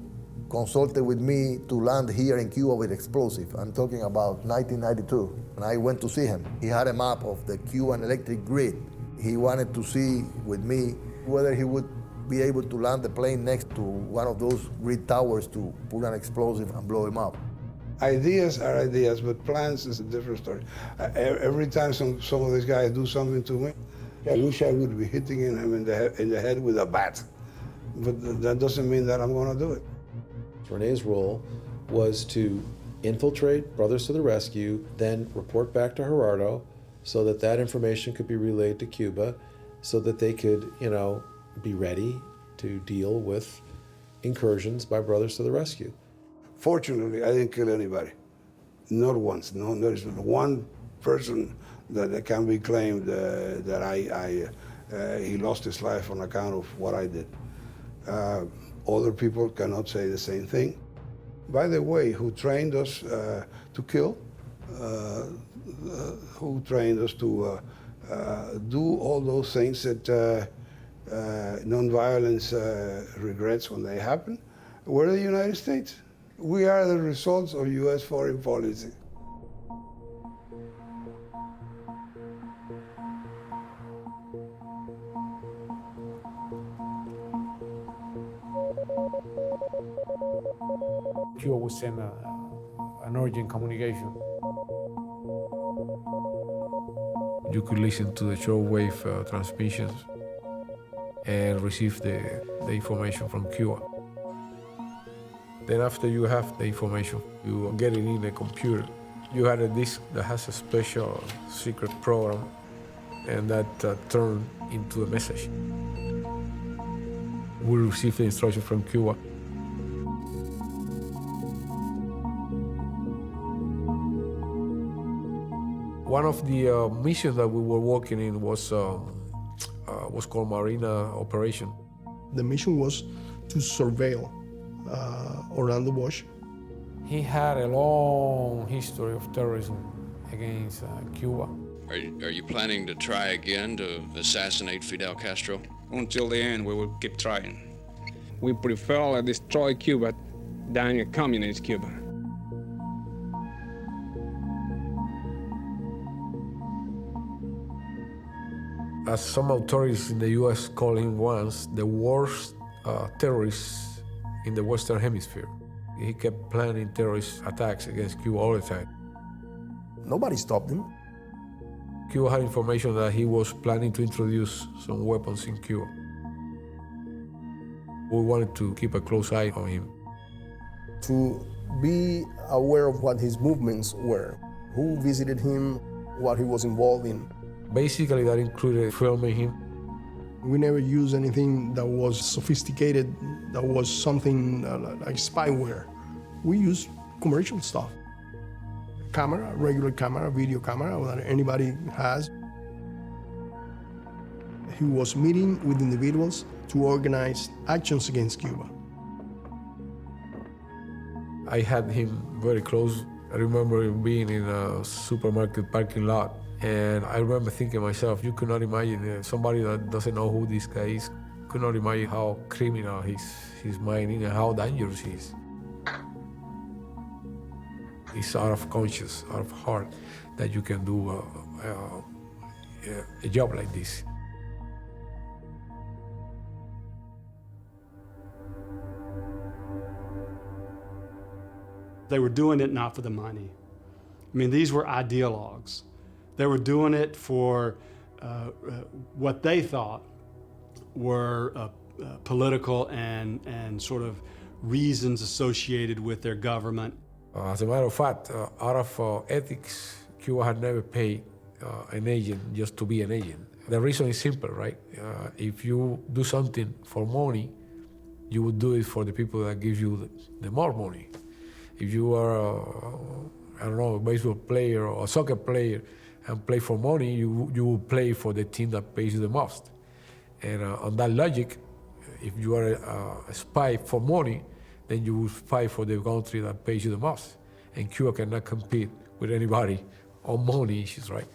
consulted with me to land here in Cuba with explosive. I'm talking about 1992, and I went to see him. He had a map of the Cuban electric grid. He wanted to see with me whether he would be able to land the plane next to one of those grid towers to put an explosive and blow him up. Ideas are ideas, but plans is a different story. Every time some of these guys do something to me, I wish I would be hitting him in the head with a bat. But that doesn't mean that I'm going to do it. Rene's role was to infiltrate Brothers to the Rescue, then report back to Gerardo so that that information could be relayed to Cuba so that they could, be ready to deal with incursions by Brothers to the Rescue. Fortunately, I didn't kill anybody. Not once. No, there's one person that can be claimed that he lost his life on account of what I did. Other people cannot say the same thing. By the way, who trained us to kill, who trained us to do all those things that nonviolence regrets when they happen, were the United States. We are the results of U.S. foreign policy. Cuba would send an urgent communication. You could listen to the shortwave transmissions and receive the information from Cuba. Then after you have the information, you get it in the computer. You had a disk that has a special secret program, and that turned into a message. We received the instruction from Cuba. One of the missions that we were working in was called Marina Operation. The mission was to surveil Orlando Bosch. He had a long history of terrorism against Cuba. Are you planning to try again to assassinate Fidel Castro? Until the end, we will keep trying. We prefer to destroy Cuba than a communist Cuba. As some authorities in the U.S. called him once, the worst terrorist in the Western Hemisphere. He kept planning terrorist attacks against Cuba all the time. Nobody stopped him. Cuba had information that he was planning to introduce some weapons in Cuba. We wanted to keep a close eye on him. To be aware of what his movements were, who visited him, what he was involved in. Basically, that included filming him. We never used anything that was sophisticated, that was something like spyware. We used commercial stuff. Camera, regular camera, video camera that anybody has. He was meeting with individuals to organize actions against Cuba. I had him very close. I remember being in a supermarket parking lot, and I remember thinking to myself, you could not imagine somebody that doesn't know who this guy is, could not imagine how criminal his mind is and how dangerous he is. It's out of conscience, out of heart, that you can do a job like this. They were doing it not for the money. I mean, these were ideologues. They were doing it for what they thought were political and sort of reasons associated with their government. As a matter of fact, out of ethics, Cuba had never paid an agent just to be an agent. The reason is simple, right? If you do something for money, you would do it for the people that give you the more money. If you are, I don't know, a baseball player or a soccer player and play for money, you will play for the team that pays you the most. And on that logic, if you are a spy for money, then you will spy for the country that pays you the most. And Cuba cannot compete with anybody on money issues, right?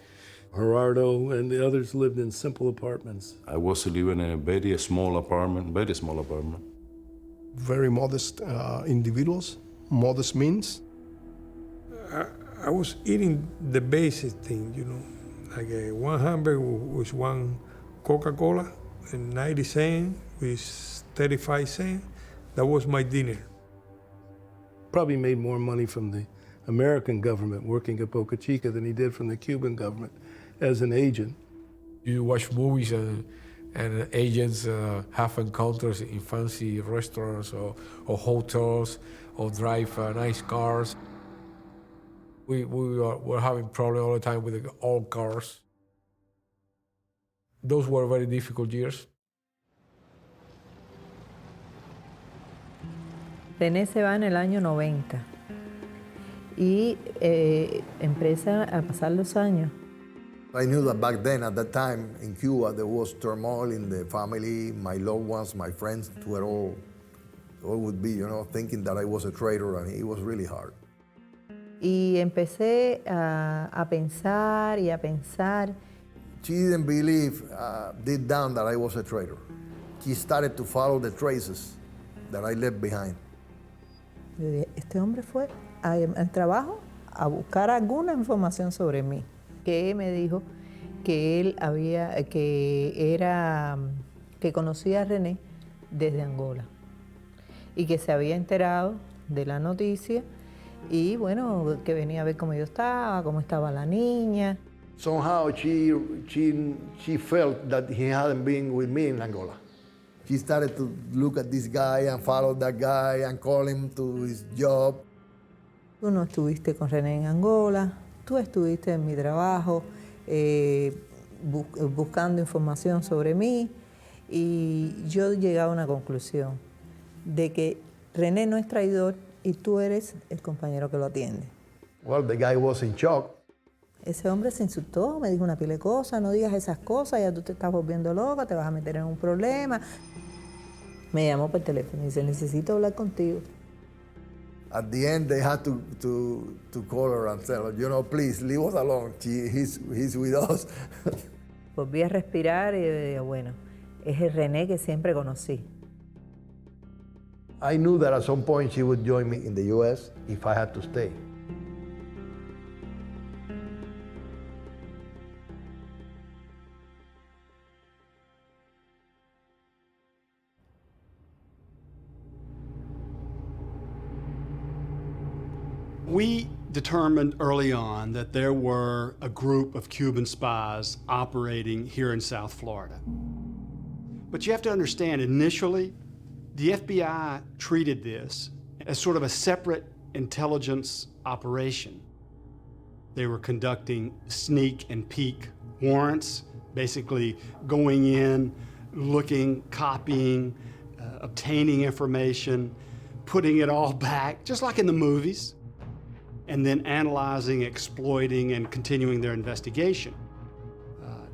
Gerardo and the others lived in simple apartments. I was living in a very small apartment, very small apartment. Very modest individuals, modest means. I was eating the basic thing, you know, like one hamburger with one Coca-Cola and 90 cents with 35 cents. That was my dinner. Probably made more money from the American government working at Boca Chica than he did from the Cuban government as an agent. You watch movies and agents have encounters in fancy restaurants or hotels or drive nice cars. We were having problems all the time with the old cars. Those were very difficult years. René se va en el año 90 y empieza a pasar los años. I knew that back then, at that time in Cuba, there was turmoil in the family. My loved ones, my friends were all would be, you know, thinking that I was a traitor, and it was really hard. Y empecé a pensar y a pensar. She didn't believe deep down that I was a traitor. She started to follow the traces that I left behind. Este hombre fue al trabajo a buscar alguna información sobre mí. Que me dijo que él que conocía a René desde Angola y que se había enterado de la noticia y bueno, que venía a ver cómo yo estaba, cómo estaba la niña. Somehow she felt that he hadn't been with me in Angola. She started to look at this guy and follow that guy and call him to his job. Tú no estuviste con René en Angola, tú estuviste en mi trabajo buscando información sobre mí y yo llegué a una conclusión de que René no es traidor y tú eres el compañero que lo atiende. Well, the guy was in shock. Ese hombre se insultó, me dijo una pila de cosas, no digas esas cosas, ya tú te estás volviendo loca, te vas a meter en un problema. Me llamó por teléfono y dice, necesito hablar contigo. At the end, they had to call her and tell her, you know, please, leave us alone. He's with us. Volví a respirar y dije, bueno, es el René que siempre conocí. I knew that at some point she would join me in the U.S. if I had to stay. We determined early on that there were a group of Cuban spies operating here in South Florida. But you have to understand, initially, the FBI treated this as sort of a separate intelligence operation. They were conducting sneak and peek warrants, basically going in, looking, copying, obtaining information, putting it all back, just like in the movies, and then analyzing, exploiting, and continuing their investigation.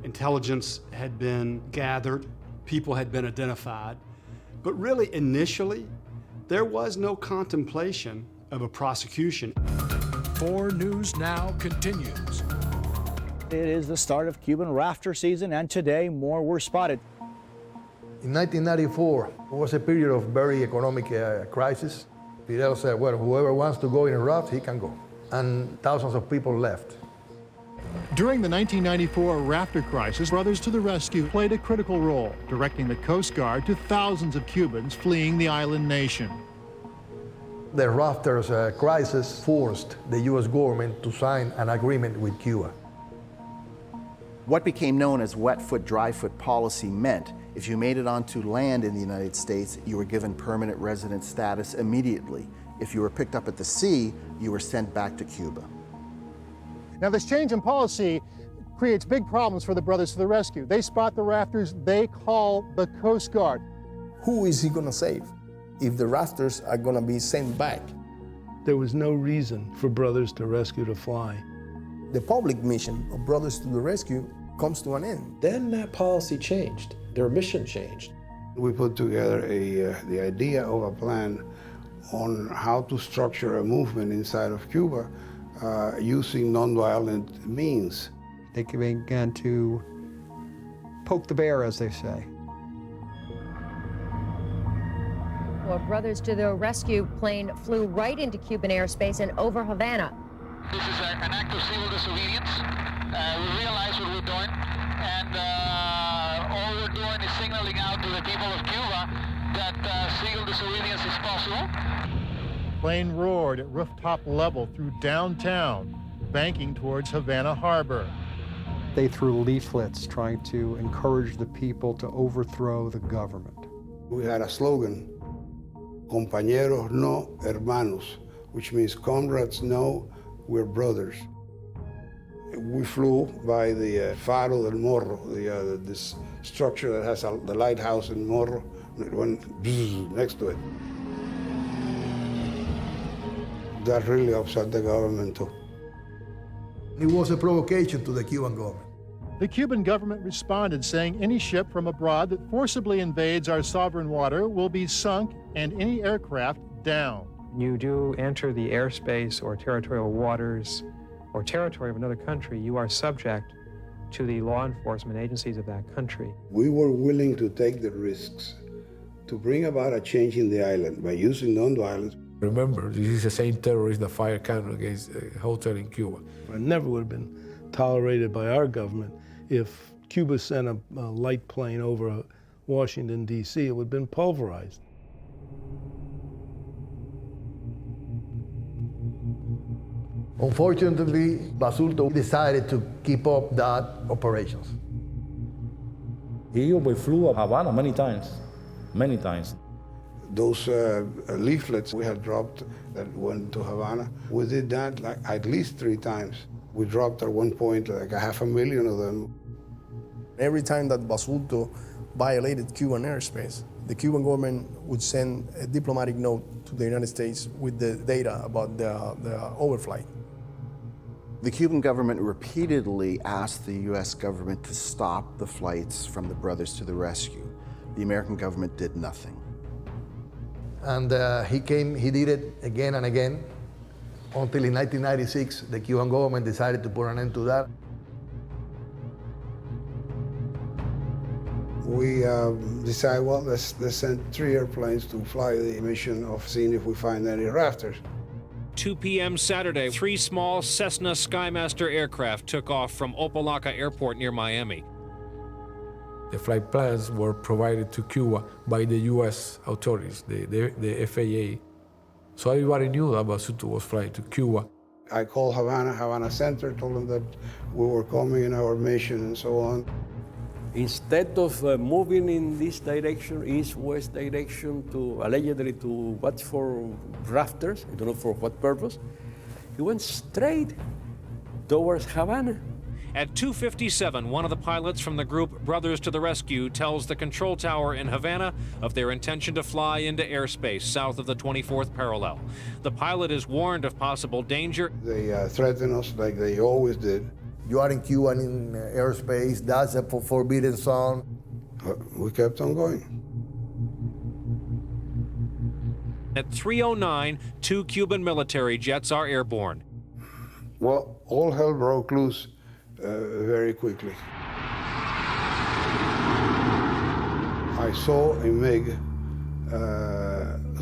Intelligence had been gathered, people had been identified, but really initially, there was no contemplation of a prosecution. 4 News Now continues. It is the start of Cuban rafter season, and today more were spotted. In 1994, it was a period of very economic crisis. Fidel said, well, whoever wants to go in a raft, he can go. And thousands of people left. During the 1994 rafter crisis, Brothers to the Rescue played a critical role, directing the Coast Guard to thousands of Cubans fleeing the island nation. The rafters crisis forced the U.S. government to sign an agreement with Cuba. What became known as wet foot, dry foot policy meant if you made it onto land in the United States, you were given permanent resident status immediately. If you were picked up at the sea, you were sent back to Cuba. Now, this change in policy creates big problems for the Brothers to the Rescue. They spot the rafters, they call the Coast Guard. Who is he going to save if the rafters are going to be sent back? There was no reason for Brothers to Rescue to fly. The public mission of Brothers to the Rescue comes to an end. Then that policy changed. Their mission changed. We put together the idea of a plan on how to structure a movement inside of Cuba using nonviolent means. They began to poke the bear, as they say. Well, Brothers to the Rescue plane flew right into Cuban airspace and over Havana. This is an act of civil disobedience. We realize what we're doing, and all we're doing is signaling out to the people of Cuba that civil disobedience is possible. Plane roared at rooftop level through downtown, banking towards Havana Harbor. They threw leaflets trying to encourage the people to overthrow the government. We had a slogan, compañeros no hermanos, which means comrades no, we're brothers. We flew by the Faro del Morro, this structure that has the lighthouse in Morro, and it went next to it. That really upset the government too. It was a provocation to the Cuban government. The Cuban government responded, saying any ship from abroad that forcibly invades our sovereign water will be sunk and any aircraft down. You do enter the airspace or territorial waters or territory of another country, you are subject to the law enforcement agencies of that country. We were willing to take the risks to bring about a change in the island by using nonviolence. Remember, this is the same terrorist that fired cannon against a hotel in Cuba. It never would have been tolerated by our government if Cuba sent a light plane over Washington, D.C., it would have been pulverized. Unfortunately, Basulto decided to keep up that operations. He overflew Havana many times, many times. Those leaflets we had dropped that went to Havana, we did that like at least 3 times. We dropped at one point like 500,000 of them. Every time that Basulto violated Cuban airspace, the Cuban government would send a diplomatic note to the United States with the data about the overflight. The Cuban government repeatedly asked the U.S. government to stop the flights from the Brothers to the Rescue. The American government did nothing. And he did it again and again, until in 1996, the Cuban government decided to put an end to that. We decided, well, let's send 3 airplanes to fly the mission of seeing if we find any rafters. 2 p.m. Saturday, 3 small Cessna Skymaster aircraft took off from Opa-locka Airport near Miami. The flight plans were provided to Cuba by the U.S. authorities, the FAA. So everybody knew that Basulto was flying to Cuba. I called Havana Center, told them that we were coming in our mission and so on. Instead of moving in this direction, east-west direction, allegedly to watch for rafters, I don't know for what purpose, he went straight towards Havana. At 2:57, one of the pilots from the group Brothers to the Rescue tells the control tower in Havana of their intention to fly into airspace south of the 24th parallel. The pilot is warned of possible danger. They threaten us like they always did. You are in Cuban airspace, that's a forbidden zone. We kept on going. At 3:09, 2 Cuban military jets are airborne. Well, all hell broke loose very quickly. I saw a MiG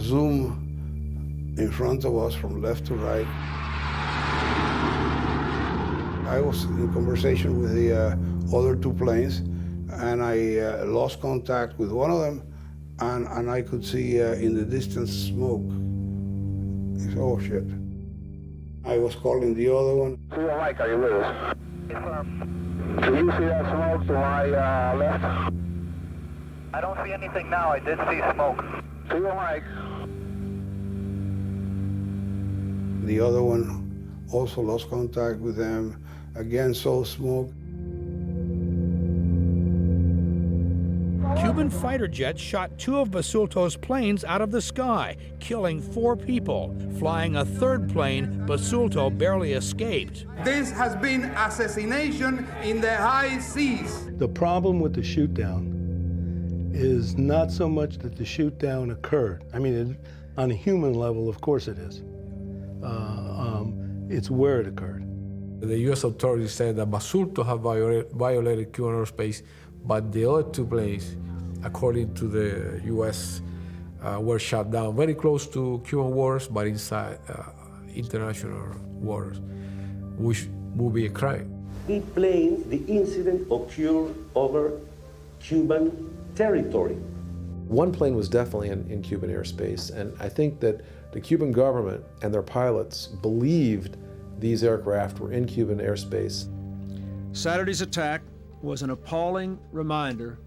zoom in front of us from left to right. I was in conversation with the other two planes, and I lost contact with one of them, and I could see in the distance smoke. I said, oh shit. I was calling the other one. Seal Mike, are you with us? Can you see that smoke to my left? I don't see anything now. I did see smoke. Seal Mike. The other one also lost contact with them. Again, saw smoke. Cuban fighter jets shot 2 of Basulto's planes out of the sky, killing 4 people. Flying a third plane, Basulto barely escaped. This has been assassination in the high seas. The problem with the shoot-down is not so much that the shoot-down occurred. I mean, on a human level, of course it is. It's where it occurred. The U.S. authorities said that Basulto had violated Cuban airspace, but the other 2 planes, according to the U.S., were shot down very close to Cuban waters, but inside international waters, which would be a crime. He claimed the incident occurred over Cuban territory. One plane was definitely in Cuban airspace, and I think that the Cuban government and their pilots believed these aircraft were in Cuban airspace. Saturday's attack was an appalling reminder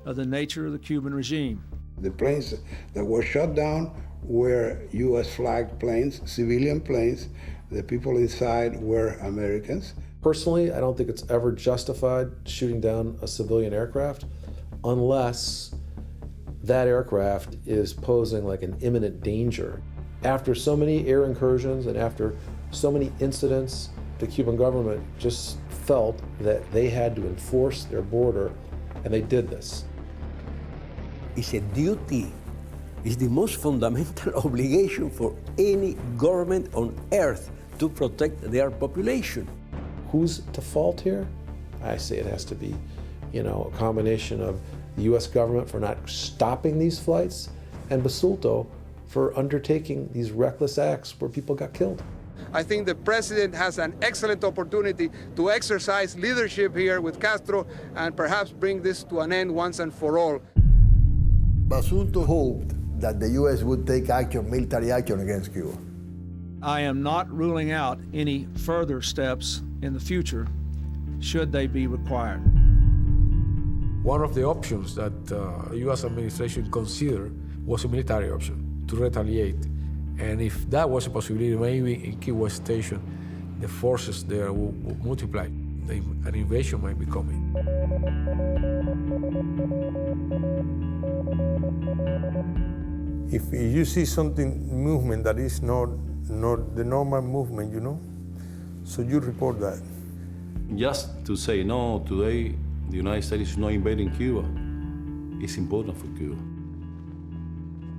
of the nature of the Cuban regime. The planes that were shot down were U.S. flagged planes, civilian planes. The people inside were Americans. Personally, I don't think it's ever justified shooting down a civilian aircraft unless that aircraft is posing like an imminent danger. After so many air incursions and after so many incidents, the Cuban government just felt that they had to enforce their border, and they did this. It's a duty. It's the most fundamental obligation for any government on earth to protect their population. Who's to fault here? I say it has to be, a combination of the U.S. government for not stopping these flights and Basulto for undertaking these reckless acts where people got killed. I think the president has an excellent opportunity to exercise leadership here with Castro and perhaps bring this to an end once and for all. Basulto hoped that the U.S. would take action, military action against Cuba. I am not ruling out any further steps in the future, should they be required. One of the options that the U.S. administration considered was a military option to retaliate. And if that was a possibility, maybe in Key West Station, the forces there will multiply. An invasion might be coming. If you see movement that is not the normal movement, so you report that. Just to say, no, today the United States is not invading Cuba, is important for Cuba.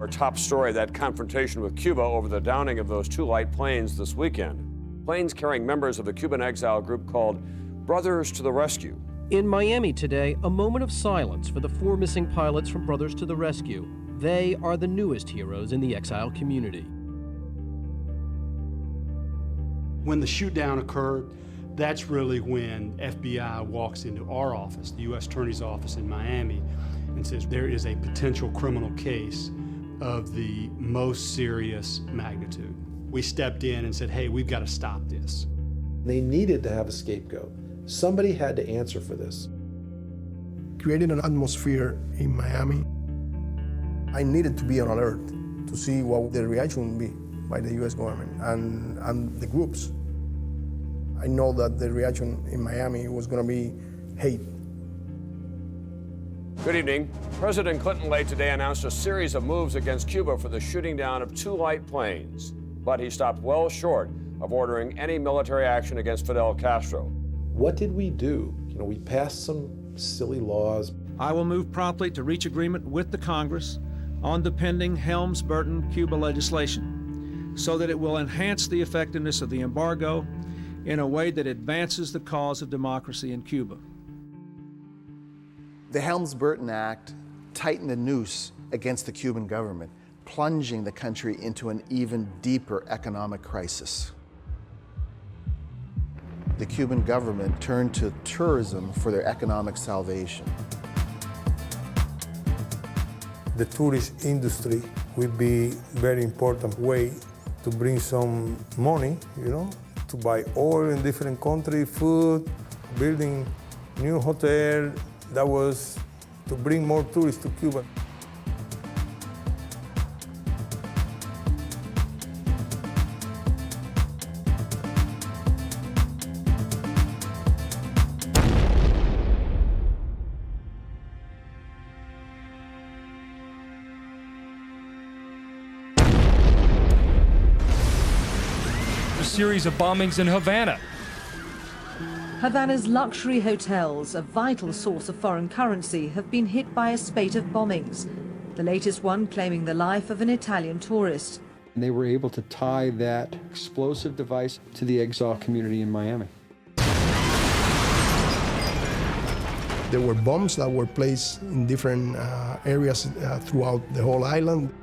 Our top story, that confrontation with Cuba over the downing of those 2 light planes this weekend. Planes carrying members of the Cuban exile group called Brothers to the Rescue. In Miami today, a moment of silence for the 4 missing pilots from Brothers to the Rescue. They are the newest heroes in the exile community. When the shoot-down occurred, that's really when FBI walks into our office, the U.S. Attorney's Office in Miami, and says there is a potential criminal case of the most serious magnitude. We stepped in and said, hey, we've got to stop this. They needed to have a scapegoat. Somebody had to answer for this. Creating an atmosphere in Miami, I needed to be on alert to see what the reaction would be by the U.S. government and the groups. I know that the reaction in Miami was going to be hate. Good evening. President Clinton late today announced a series of moves against Cuba for the shooting down of 2 light planes. But he stopped well short of ordering any military action against Fidel Castro. What did we do? We passed some silly laws. I will move promptly to reach agreement with the Congress on the pending Helms-Burton Cuba legislation so that it will enhance the effectiveness of the embargo in a way that advances the cause of democracy in Cuba. The Helms-Burton Act tightened the noose against the Cuban government, plunging the country into an even deeper economic crisis. The Cuban government turned to tourism for their economic salvation. The tourist industry will be a very important way to bring some money, to buy oil in different countries, food, building new hotel. That was to bring more tourists to Cuba. Series of bombings in Havana. Havana's luxury hotels, a vital source of foreign currency, have been hit by a spate of bombings. The latest one claiming the life of an Italian tourist. They were able to tie that explosive device to the exile community in Miami. There were bombs that were placed in different areas throughout the whole island.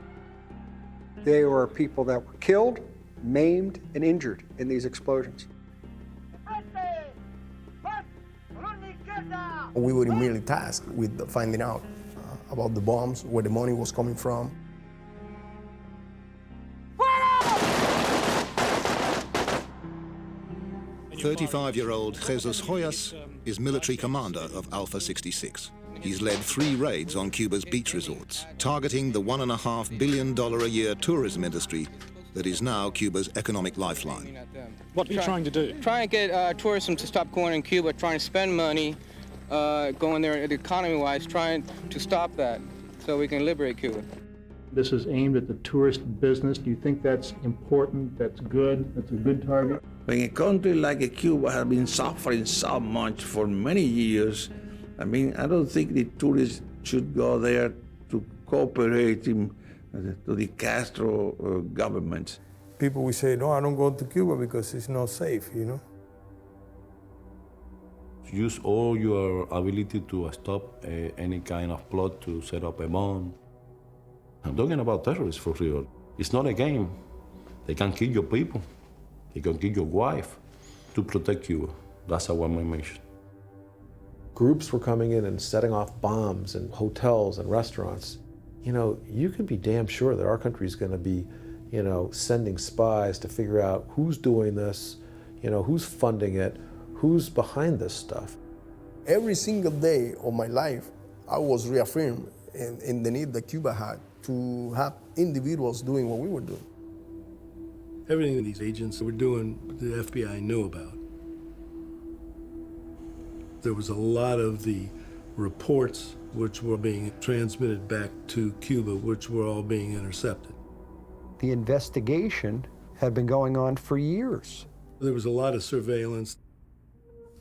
There were people that were killed, maimed, and injured in these explosions. We were immediately tasked with finding out about the bombs, where the money was coming from. 35-year-old Jesus Hoyas is military commander of Alpha 66. He's led 3 raids on Cuba's beach resorts, targeting the $1.5 billion a year tourism industry that is now Cuba's economic lifeline. What are you trying to do? Trying to get tourism to stop going in Cuba, trying to spend money, going there economy-wise, trying to stop that so we can liberate Cuba. This is aimed at the tourist business. Do you think that's important, that's good, that's a good target? When a country like Cuba has been suffering so much for many years, I don't think the tourists should go there to cooperate to the Castro government. People will say, no, I don't go to Cuba because it's not safe, Use all your ability to stop any kind of plot to set up a bomb. I'm talking about terrorists for real. It's not a game. They can kill your people. They can kill your wife to protect Cuba. That's our main mission. Groups were coming in and setting off bombs in hotels and restaurants. You can be damn sure that our country is going to be, sending spies to figure out who's doing this, who's funding it, who's behind this stuff. Every single day of my life, I was reaffirmed in the need that Cuba had to have individuals doing what we were doing. Everything these agents were doing, the FBI knew about. There was a lot of the reports which were being transmitted back to Cuba, which were all being intercepted. The investigation had been going on for years. There was a lot of surveillance.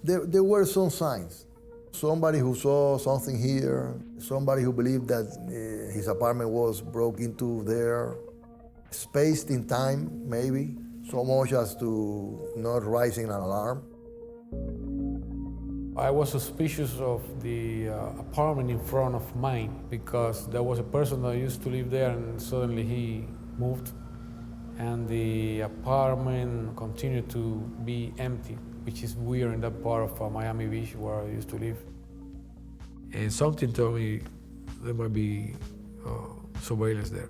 There were some signs. Somebody who saw something here, somebody who believed that his apartment was broke into there, spaced in time, maybe, so much as to not raising an alarm. I was suspicious of the apartment in front of mine because there was a person that used to live there and suddenly he moved and the apartment continued to be empty, which is weird in that part of Miami Beach where I used to live. And something told me there might be surveillance there.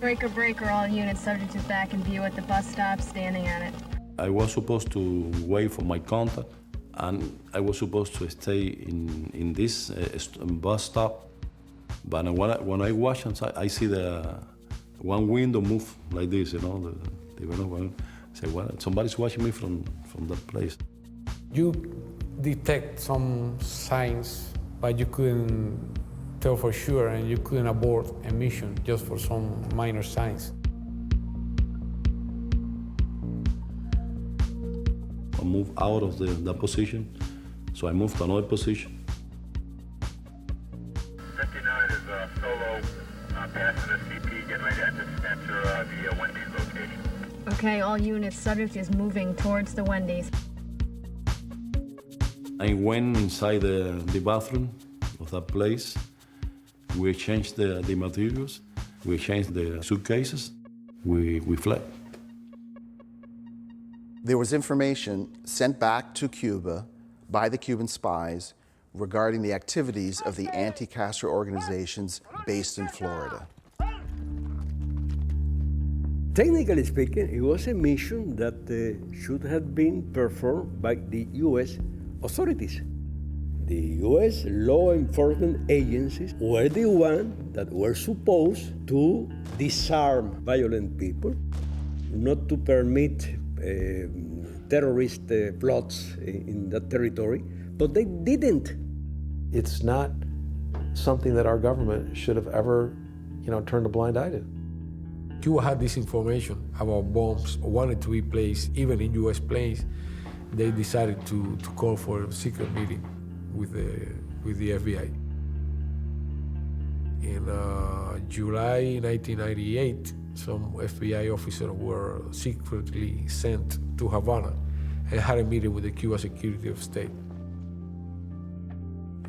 Breaker, breaker, all units subject to back in view at the bus stop, standing at it. I was supposed to wait for my contact, and I was supposed to stay in this bus stop. But when I watch inside, I see the one window move like this, I say, well, somebody's watching me from that place. You detect some signs, but you couldn't tell for sure, and you couldn't abort a mission just for some minor signs. I moved out of that position, so I moved to another position. 59 is solo, passing the CP, getting ready to enter the Wendy's location. Okay, all units, subject is moving towards the Wendy's. I went inside the bathroom of that place. We exchanged the materials, we exchanged the suitcases, we fled. There was information sent back to Cuba by the Cuban spies regarding the activities of the anti-Castro organizations based in Florida. Technically speaking, it was a mission that should have been performed by the U.S. authorities. The U.S. law enforcement agencies were the ones that were supposed to disarm violent people, not to permit terrorist plots in that territory, but they didn't. It's not something that our government should have ever, turned a blind eye to. Cuba had this information about bombs, wanted to be placed even in U.S. planes. They decided to call for a secret meeting with the FBI. In July 1998, some FBI officers were secretly sent to Havana and had a meeting with the Cuba Secretary of State.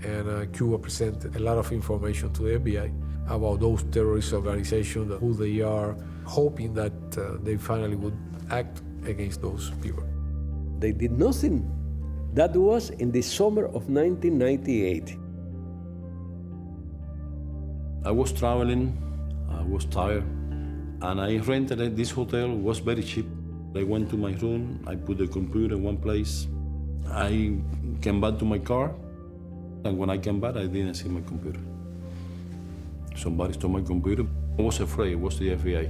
And Cuba presented a lot of information to the FBI about those terrorist organizations, who they are, hoping that they finally would act against those people. They did nothing. That was in the summer of 1998. I was traveling, I was tired, and I rented this hotel. It was very cheap. I went to my room, I put the computer in one place. I came back to my car, and when I came back, I didn't see my computer. Somebody stole my computer. I was afraid, it was the FBI.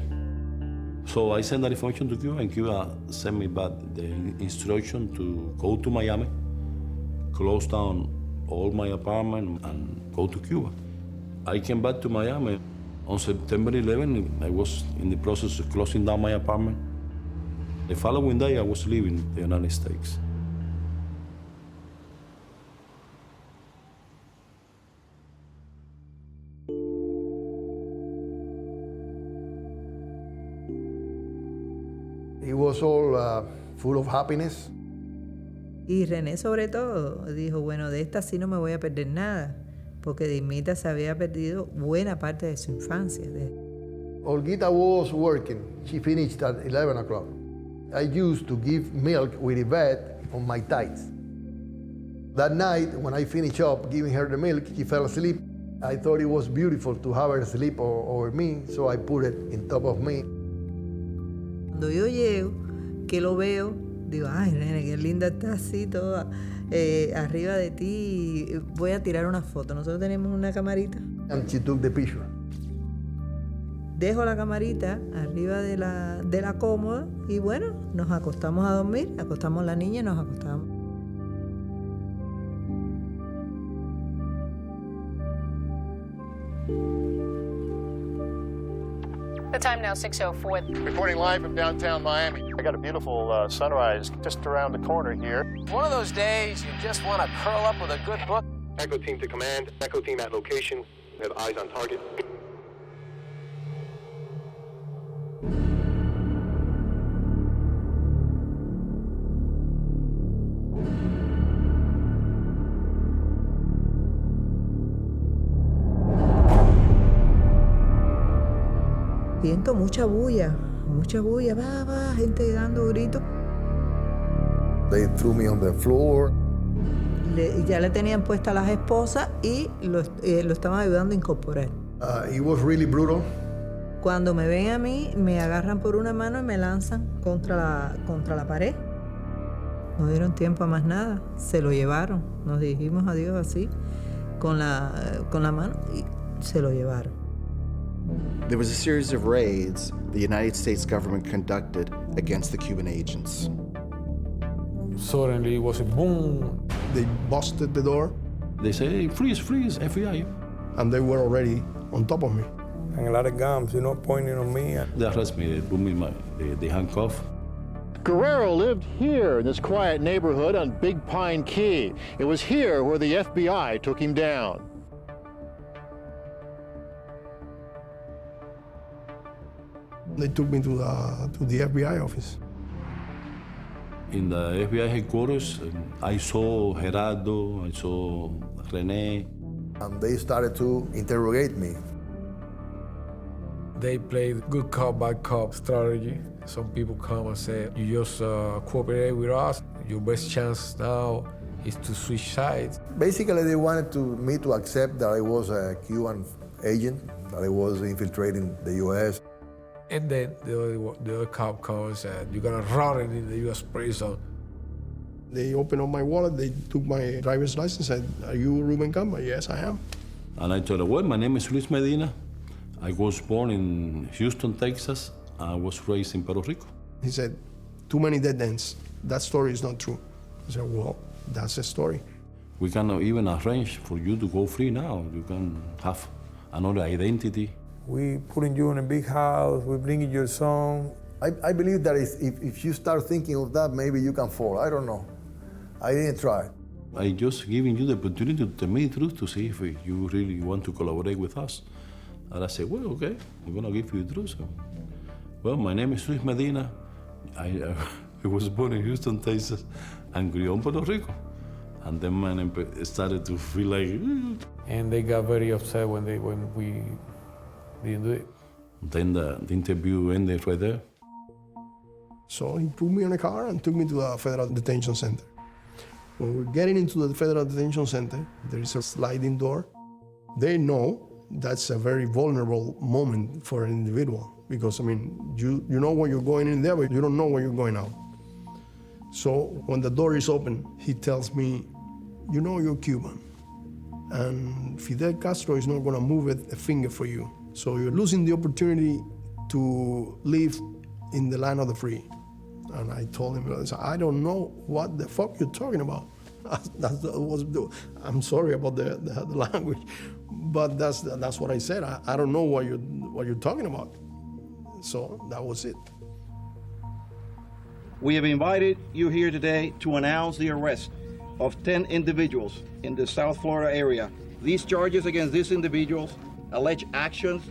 So I sent that information to Cuba, and Cuba sent me back the instruction to go to Miami, close down all my apartment, and go to Cuba. I came back to Miami. On September 11, I was in the process of closing down my apartment. The following day, I was leaving the United States. It was all full of happiness. Y René sobre todo dijo, bueno, de esta sí no me voy a perder nada, porque Dimita se había perdido buena parte de su infancia. Olguita was working. She finished at 11 o'clock. I used to give milk with Yvette on my thighs. That night, when I finished up giving her the milk, she fell asleep. I thought it was beautiful to have her sleep over me, so I put it on top of me. Cuando yo llego, que lo veo, digo, ay, nene, qué linda está así toda arriba de ti. Voy a tirar una foto. Nosotros tenemos una camarita. And she took the picture. Dejo la camarita arriba de la cómoda y bueno, nos acostamos a dormir, acostamos la niña y nos acostamos. The time now 6:04. Reporting live from downtown Miami. I got a beautiful sunrise just around the corner here. One of those days you just want to curl up with a good book. Echo team to command. Echo team at location. We have eyes on target. Siento mucha bulla, va, gente dando gritos. They threw me on the floor. Ya le tenían puestas las esposas y lo estaban ayudando a incorporar. It was really brutal. Cuando me ven a mí, me agarran por una mano y me lanzan contra la pared. No dieron tiempo a más nada, se lo llevaron. Nos dijimos adiós así, con la mano, y se lo llevaron. There was a series of raids the United States government conducted against the Cuban agents. Suddenly it was a boom. They busted the door. They say, hey, freeze, FBI. And they were already on top of me. And a lot of guns, pointing on me. They arrested me, they put me in the handcuff. Guerrero lived here in this quiet neighborhood on Big Pine Key. It was here where the FBI took him down. They took me to the FBI office. In the FBI headquarters, I saw Gerardo, I saw René. And they started to interrogate me. They played good cop, bad cop strategy. Some people come and say, you just cooperate with us. Your best chance now is to switch sides. Basically, they wanted me to accept that I was a Cuban agent, that I was infiltrating the U.S. And then the other cop comes and said, you're gonna rot it in the U.S. prison. They opened up my wallet, they took my driver's license, and said, are you Ruben Camba? Yes, I am. And I told her, well, my name is Luis Medina. I was born in Houston, Texas. I was raised in Puerto Rico. He said, too many dead ends. That story is not true. I said, well, that's a story. We cannot even arrange for you to go free now. You can have another identity. We putting you in a big house, we bringing your song. I believe that if you start thinking of that, maybe you can fall. I don't know. I didn't try. I just giving you the opportunity to tell me the truth, to see if you really want to collaborate with us. And I said, well, okay, I'm gonna give you the truth. So, well, my name is Luis Medina. I was born in Houston, Texas, and grew up in Puerto Rico. And then my name started to feel like... And they got very upset when we didn't do it. Then the interview ended right there. So he put me in a car and took me to the Federal Detention Center. When we're getting into the Federal Detention Center, there is a sliding door. They know that's a very vulnerable moment for an individual because, I mean, you know when you're going in there, but you don't know when you're going out. So when the door is open, he tells me, you know you're Cuban, and Fidel Castro is not gonna move a finger for you. So you're losing the opportunity to live in the land of the free. And I told him, I don't know what the fuck you're talking about. I'm sorry about the language, but that's what I said. I don't know what you're talking about. So that was it. We have invited you here today to announce the arrest of 10 individuals in the South Florida area. These charges against these individuals allege actions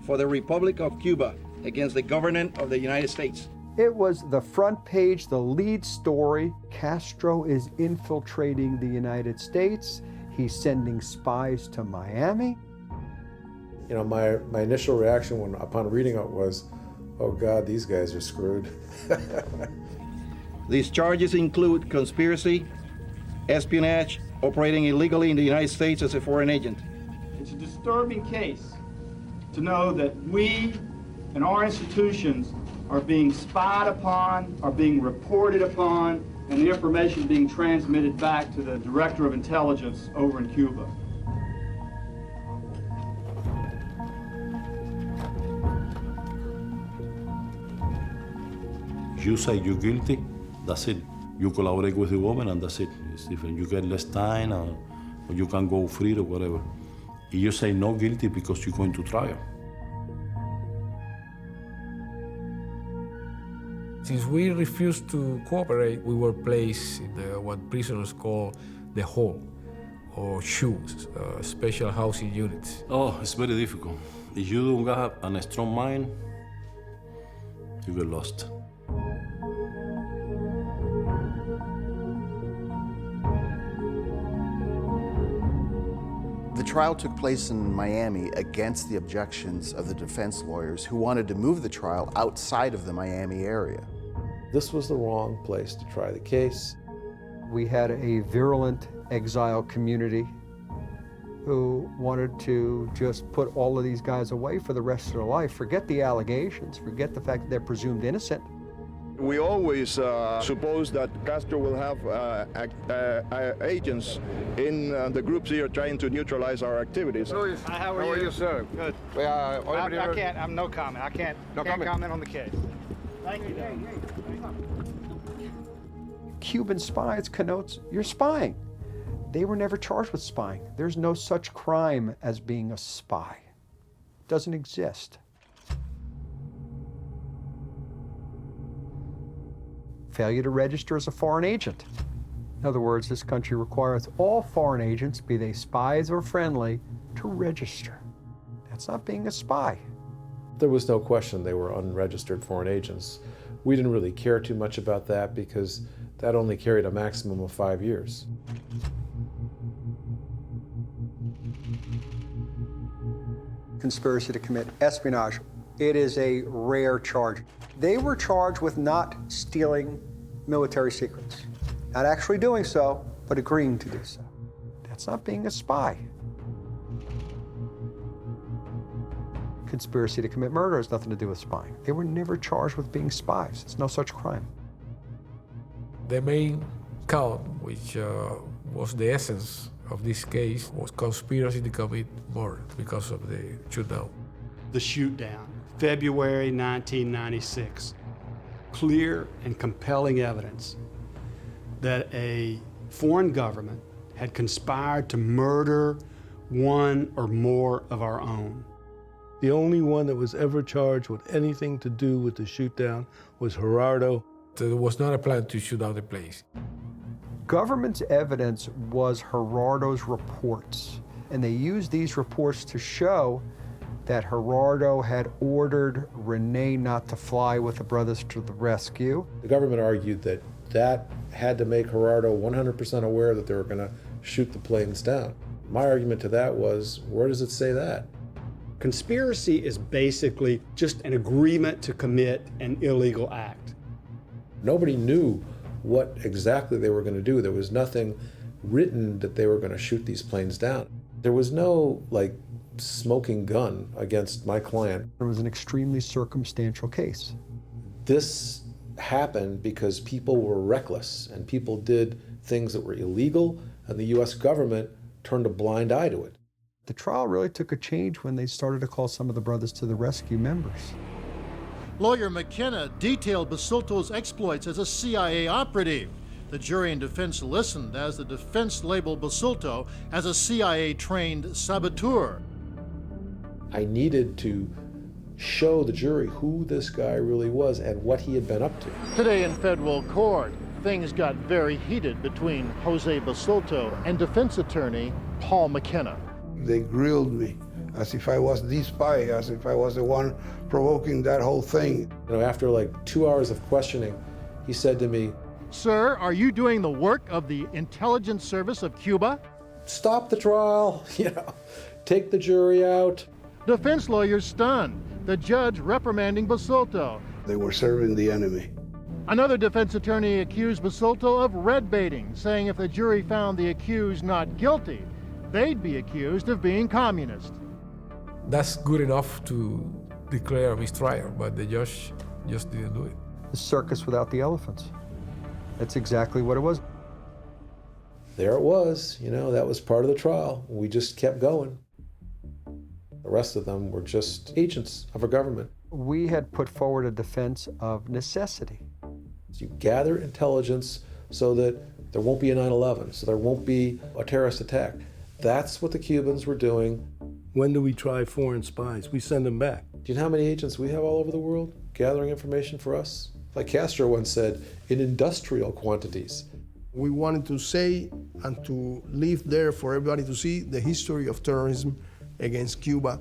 for the Republic of Cuba against the government of the United States. It was the front page, the lead story. Castro is infiltrating the United States. He's sending spies to Miami. You know, my initial reaction upon reading it was, oh God, these guys are screwed. These charges include conspiracy, espionage, operating illegally in the United States as a foreign agent. It's a disturbing case to know that we and our institutions are being spied upon, are being reported upon, and the information being transmitted back to the Director of Intelligence over in Cuba. You say you're guilty, that's it. You collaborate with the woman and that's it. It's different. You get less time or you can go free or whatever. If you say no guilty because you're going to trial. Since we refused to cooperate, we were placed in what prisoners call the hole or shoes, special housing units. Oh, it's very difficult. If you don't have a strong mind, you get lost. The trial took place in Miami against the objections of the defense lawyers who wanted to move the trial outside of the Miami area. This was the wrong place to try the case. We had a virulent exile community who wanted to just put all of these guys away for the rest of their life. Forget the allegations, forget the fact that they're presumed innocent. We always suppose that Castro will have agents in the groups here trying to neutralize our activities. Luis, how are you, sir? Good. I can't, I'm no comment. I can't comment on the case. Thank you. Cuban spies connotes you're spying. They were never charged with spying. There's no such crime as being a spy. It doesn't exist. Failure to register as a foreign agent. In other words, this country requires all foreign agents, be they spies or friendly, to register. That's not being a spy. There was no question they were unregistered foreign agents. We didn't really care too much about that because that only carried a maximum of 5 years. Conspiracy to commit espionage, It is a rare charge. They were charged with not stealing military secrets. Not actually doing so, but agreeing to do so. That's not being a spy. Conspiracy to commit murder has nothing to do with spying. They were never charged with being spies. It's no such crime. The main count, which was the essence of this case, was conspiracy to commit murder because of the shootdown. The shootdown, February 1996. Clear and compelling evidence that a foreign government had conspired to murder one or more of our own. The only one that was ever charged with anything to do with the shootdown was Gerardo. There was not a plan to shoot down the place. Government's evidence was Gerardo's reports, and they used these reports to show that Gerardo had ordered Rene not to fly with the brothers to the rescue. The government argued that that had to make Gerardo 100% aware that they were going to shoot the planes down. My argument to that was, where does it say that? Conspiracy is basically just an agreement to commit an illegal act. Nobody knew what exactly they were going to do. There was nothing written that they were going to shoot these planes down. There was no, smoking gun against my client. It was an extremely circumstantial case. This happened because people were reckless and people did things that were illegal, and the U.S. government turned a blind eye to it. The trial really took a change when they started to call some of the brothers to the rescue members. Lawyer McKenna detailed Basulto's exploits as a CIA operative. The jury and defense listened as the defense labeled Basulto as a CIA-trained saboteur. I needed to show the jury who this guy really was and what he had been up to. Today in federal court, things got very heated between Jose Basulto and defense attorney Paul McKenna. They grilled me as if I was the spy, as if I was the one provoking that whole thing. After 2 hours of questioning, he said to me, "Sir, are you doing the work of the intelligence service of Cuba?" "Stop the trial, take the jury out." Defense lawyers stunned, the judge reprimanding Basulto. They were serving the enemy. Another defense attorney accused Basulto of red baiting, saying if the jury found the accused not guilty, they'd be accused of being communist. That's good enough to declare a mistrial, but the judge just didn't do it. The circus without the elephants. That's exactly what it was. There it was, that was part of the trial. We just kept going. The rest of them were just agents of a government. We had put forward a defense of necessity. You gather intelligence so that there won't be a 9/11, so there won't be a terrorist attack. That's what the Cubans were doing. When do we try foreign spies? We send them back. Do you know how many agents we have all over the world gathering information for us? Like Castro once said, in industrial quantities. We wanted to say and to leave there for everybody to see the history of terrorism against Cuba.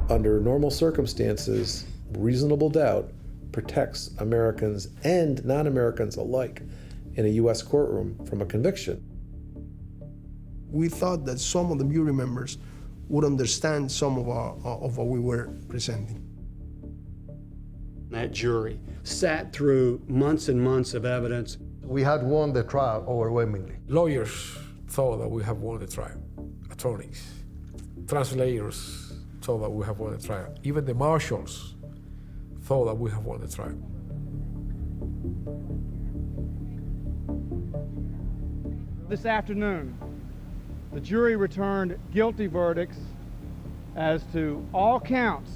Under normal circumstances, reasonable doubt protects Americans and non-Americans alike in a U.S. courtroom from a conviction. We thought that some of the jury members would understand some of what we were presenting. That jury sat through months and months of evidence. We had won the trial overwhelmingly. Lawyers thought that we have won the trial. Attorneys, translators thought that we have won the trial. Even the marshals thought that we have won the trial. This afternoon, the jury returned guilty verdicts as to all counts,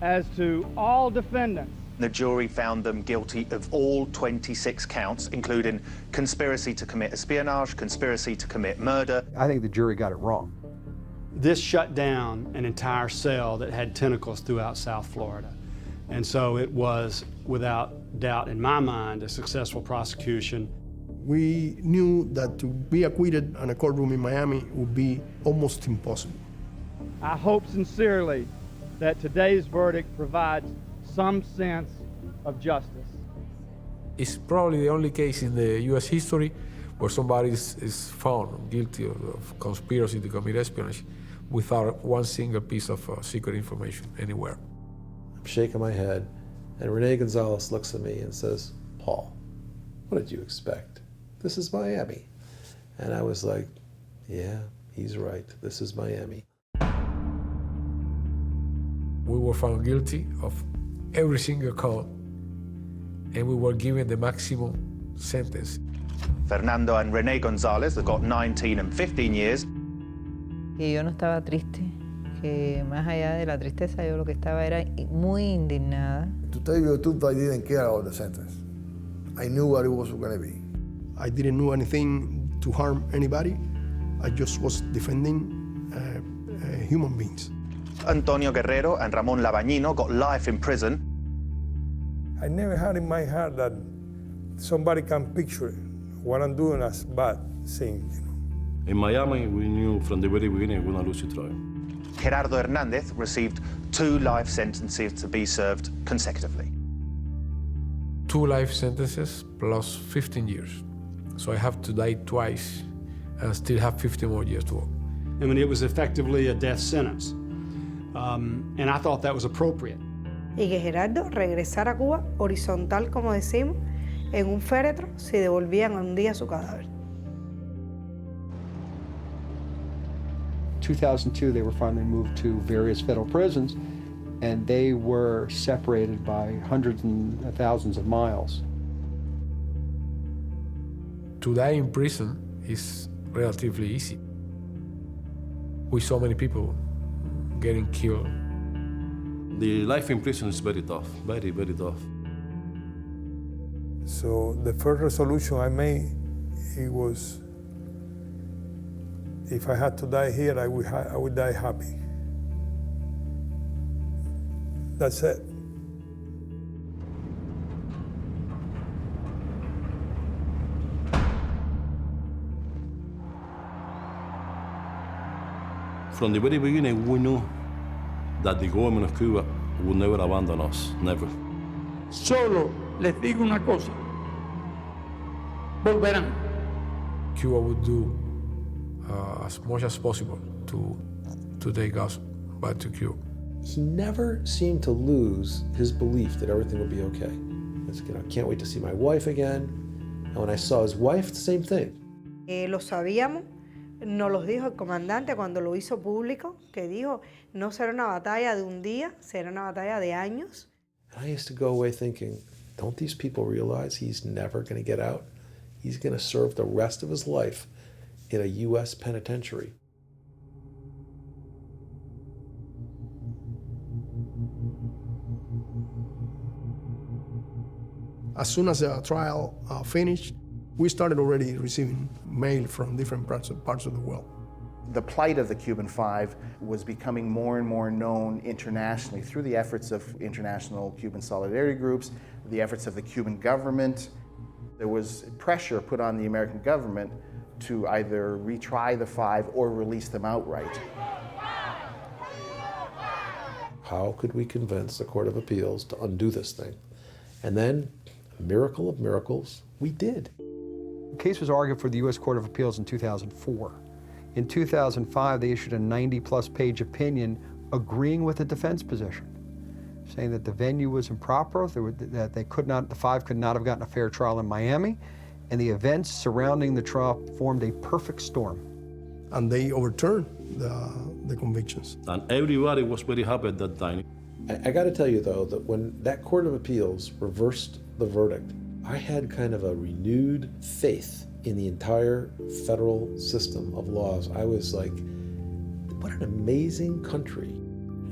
as to all defendants. The jury found them guilty of all 26 counts, including conspiracy to commit espionage, conspiracy to commit murder. I think the jury got it wrong. This shut down an entire cell that had tentacles throughout South Florida. And so it was, without doubt in my mind, a successful prosecution. We knew that to be acquitted in a courtroom in Miami would be almost impossible. I hope sincerely that today's verdict provides some sense of justice. It's probably the only case in the U.S. history where somebody is found guilty of conspiracy to commit espionage without one single piece of secret information anywhere. I'm shaking my head, and Rene Gonzalez looks at me and says, Paul, what did you expect? This is Miami. And I was like, yeah, he's right. This is Miami. We were found guilty of every single count, and we were given the maximum sentence. Fernando and Rene Gonzalez, they got 19 and 15 years. Y yo no estaba triste, que más allá de la tristeza, yo lo que estaba era muy indignada. To tell you the truth, I didn't care about the sentence. I knew what it was going to be. I didn't do anything to harm anybody. I just was defending human beings. Antonio Guerrero and Ramon Labañino got life in prison. I never had in my heart that somebody can picture what I'm doing as bad thing. In Miami, we knew from the very beginning we're going to lose the trial. Gerardo Hernandez received 2 life sentences to be served consecutively. 2 life sentences plus 15 years. So I have to die twice and still have 50 more years to go. I mean, it was effectively a death sentence. And I thought that was appropriate. Y que Gerardo regresara a Cuba horizontal, como decimos, en un féretro, si devolvían un día su cadáver. 2002, they were finally moved to various federal prisons, and they were separated by hundreds and thousands of miles. To die in prison is relatively easy. With so many people getting killed. The life in prison is very tough, very, very tough. So the first resolution I made, it was, if I had to die here, I would die happy. That's it. From the very beginning, we knew that the government of Cuba would never abandon us, never. Solo les digo una cosa, volverán. Cuba would do as much as possible to take us back to Cuba. He never seemed to lose his belief that everything would be okay. It's, I can't wait to see my wife again. And when I saw his wife, the same thing. Lo sabíamos, nos lo dijo el comandante cuando lo hizo público, que dijo, no será una batalla de un día, será una batalla de años. And I used to go away thinking, don't these people realize he's never going to get out? He's going to serve the rest of his life in a U.S. penitentiary. As soon as the trial finished, we started already receiving mail from different parts of the world. The plight of the Cuban Five was becoming more and more known internationally through the efforts of international Cuban solidarity groups, the efforts of the Cuban government. There was pressure put on the American government to either retry the 5 or release them outright. How could we convince the Court of Appeals to undo this thing? And then, a miracle of miracles, we did. The case was argued for the U.S. Court of Appeals in 2004. In 2005, they issued a 90-plus page opinion agreeing with the defense position, saying that the venue was improper, that the 5 could not have gotten a fair trial in Miami, and the events surrounding the trial formed a perfect storm. And they overturned the convictions. And everybody was very happy at that time. I got to tell you, though, that when that Court of Appeals reversed the verdict, I had kind of a renewed faith in the entire federal system of laws. I was like, what an amazing country.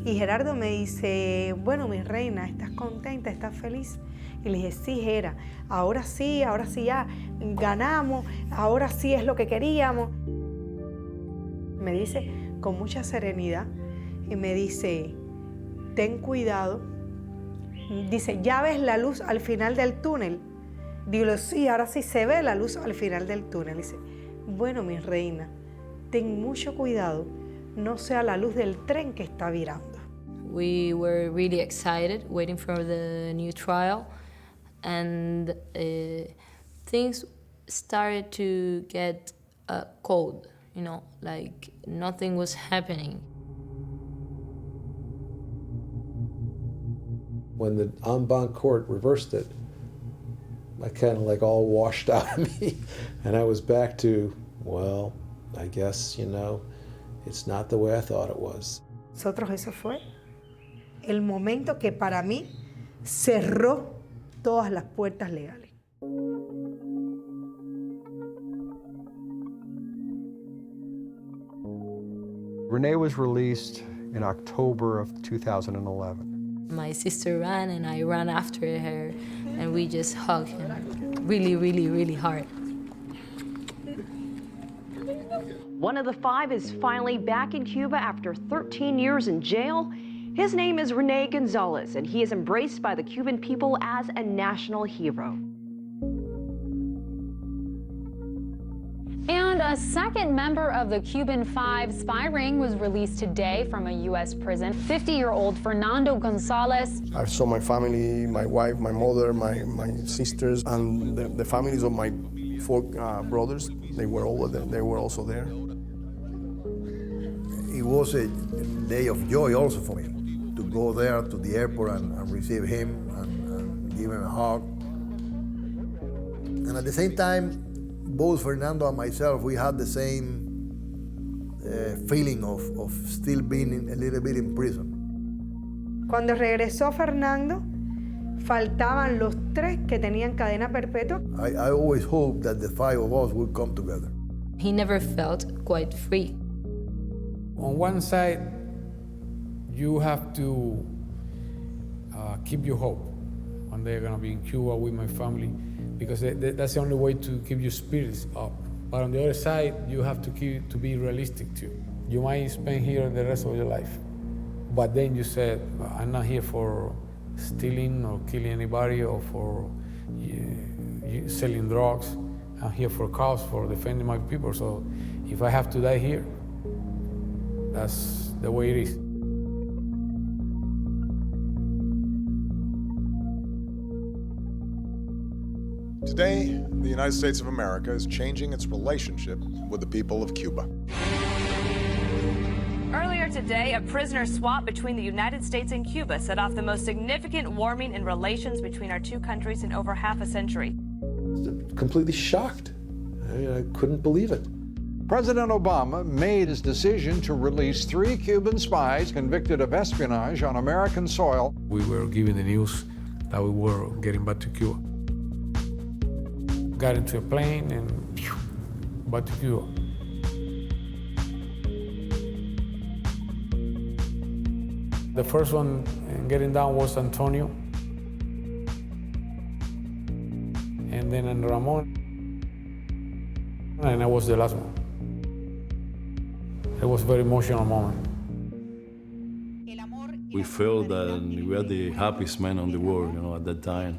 Y Gerardo me dice, bueno, mi reina, ¿estás contenta? ¿Estás feliz? Y le dije, sí, Gera, ahora sí ya ganamos, ahora sí es lo que queríamos. Me dice con mucha serenidad y me dice, ten cuidado. Dice, ¿ya ves la luz al final del túnel? Digo, sí, ahora sí se ve la luz al final del túnel. Dice, bueno, mi reina, ten mucho cuidado, no sea la luz del tren que está virando. We were really excited, waiting for the new trial, and things started to get cold, you know, like nothing was happening. When the en banc court reversed it, I kind of like all washed out of me. And I was back to, well, I guess, you know, it's not the way I thought it was. Nosotros, eso fue el momento que para mí cerró todas las puertas legales. Renee was released in October of 2011. My sister ran and I ran after her and we just hugged him really, really, really hard. One of the 5 is finally back in Cuba after 13 years in jail. His name is Rene Gonzalez, and he is embraced by the Cuban people as a national hero. And a second member of the Cuban 5 spy ring was released today from a U.S. prison. 50-year-old Fernando Gonzalez. I saw my family, my wife, my mother, my sisters, and the families of my 4 brothers. They were all there. They were also there. It was a day of joy also for me to go there to the airport and receive him and give him a hug. And at the same time, both Fernando and myself, we had the same feeling of still being a little bit in prison. Cuando regresó Fernando, faltaban los 3 que tenían cadena perpetua. I always hoped that the 5 of us would come together. He never felt quite free. On one side, you have to keep your hope. One day I'm gonna be in Cuba with my family, because that's the only way to keep your spirits up. But on the other side, you have to be realistic too. You might spend here the rest of your life, but then you said, I'm not here for stealing or killing anybody or for selling drugs. I'm here for a cause, for defending my people. So if I have to die here, that's the way it is. Today, the United States of America is changing its relationship with the people of Cuba. Earlier today, a prisoner swap between the United States and Cuba set off the most significant warming in relations between our 2 countries in over half a century. Completely shocked. I couldn't believe it. President Obama made his decision to release 3 Cuban spies convicted of espionage on American soil. We were given the news that we were getting back to Cuba. Got into a plane and back to Cuba. The first one getting down was Antonio, and then Ramon, and I was the last one. It was a very emotional moment. We felt that we were the happiest men on the world, you know, at that time.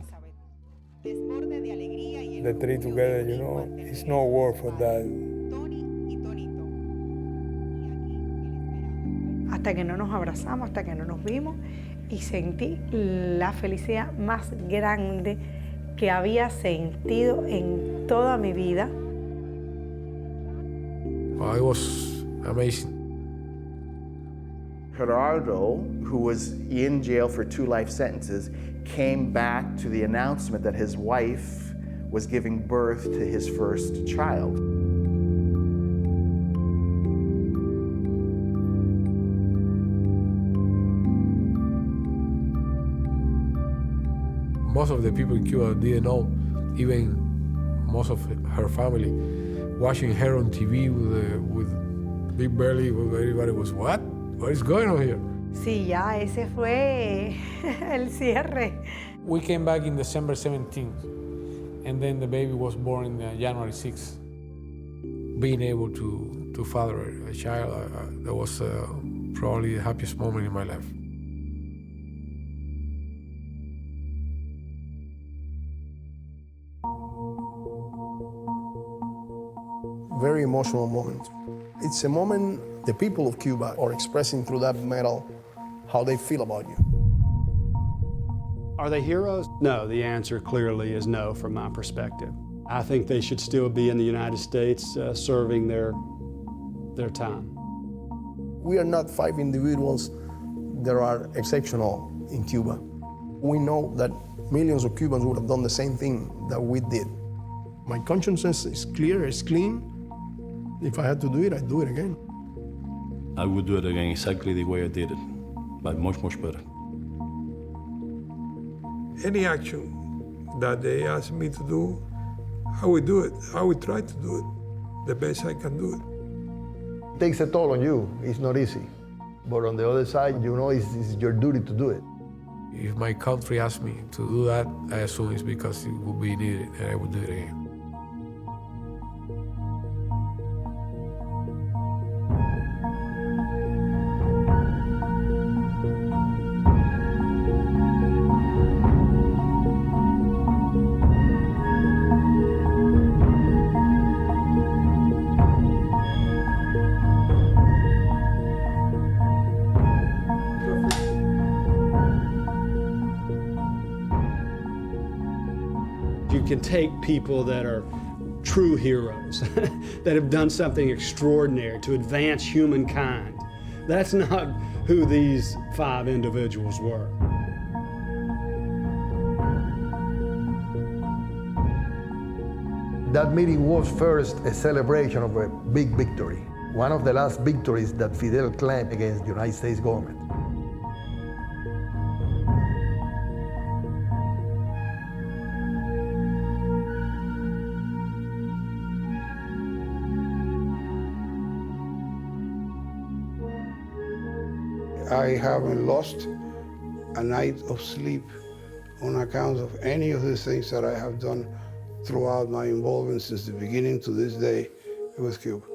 The 3 together, you know, it's no word for that. Hasta que no nos abrazamos, hasta que no nos vimos, y sentí la felicidad más grande que había sentido en toda mi vida. Well, it was amazing. Gerardo, who was in jail for 2 life sentences, came back to the announcement that his wife was giving birth to his first child. Most of the people in Cuba didn't know, even most of her family, watching her on TV with big belly, everybody was, what? What is going on here? Sí, ya ese fue el cierre. We came back in December 17th, and then the baby was born in January 6th. Being able to father a child, that was probably the happiest moment in my life. Very emotional moment. It's a moment the people of Cuba are expressing through that medal how they feel about you. Are they heroes? No, the answer clearly is no from my perspective. I think they should still be in the United States serving their their time. We are not 5 individuals that are exceptional in Cuba. We know that millions of Cubans would have done the same thing that we did. My conscience is clear, it's clean. If I had to do it, I'd do it again. I would do it again exactly the way I did it, but much, much better. Any action that they ask me to do, I would do it. I would try to do it the best I can do it. It takes a toll on you. It's not easy. But on the other side, you know, it's your duty to do it. If my country asked me to do that, I assume it's because it would be needed, and I would do it again. You can take people that are true heroes, that have done something extraordinary to advance humankind. That's not who these 5 individuals were. That meeting was first a celebration of a big victory, one of the last victories that Fidel claimed against the United States government. I haven't lost a night of sleep on account of any of the things that I have done throughout my involvement since the beginning to this day with Cuba.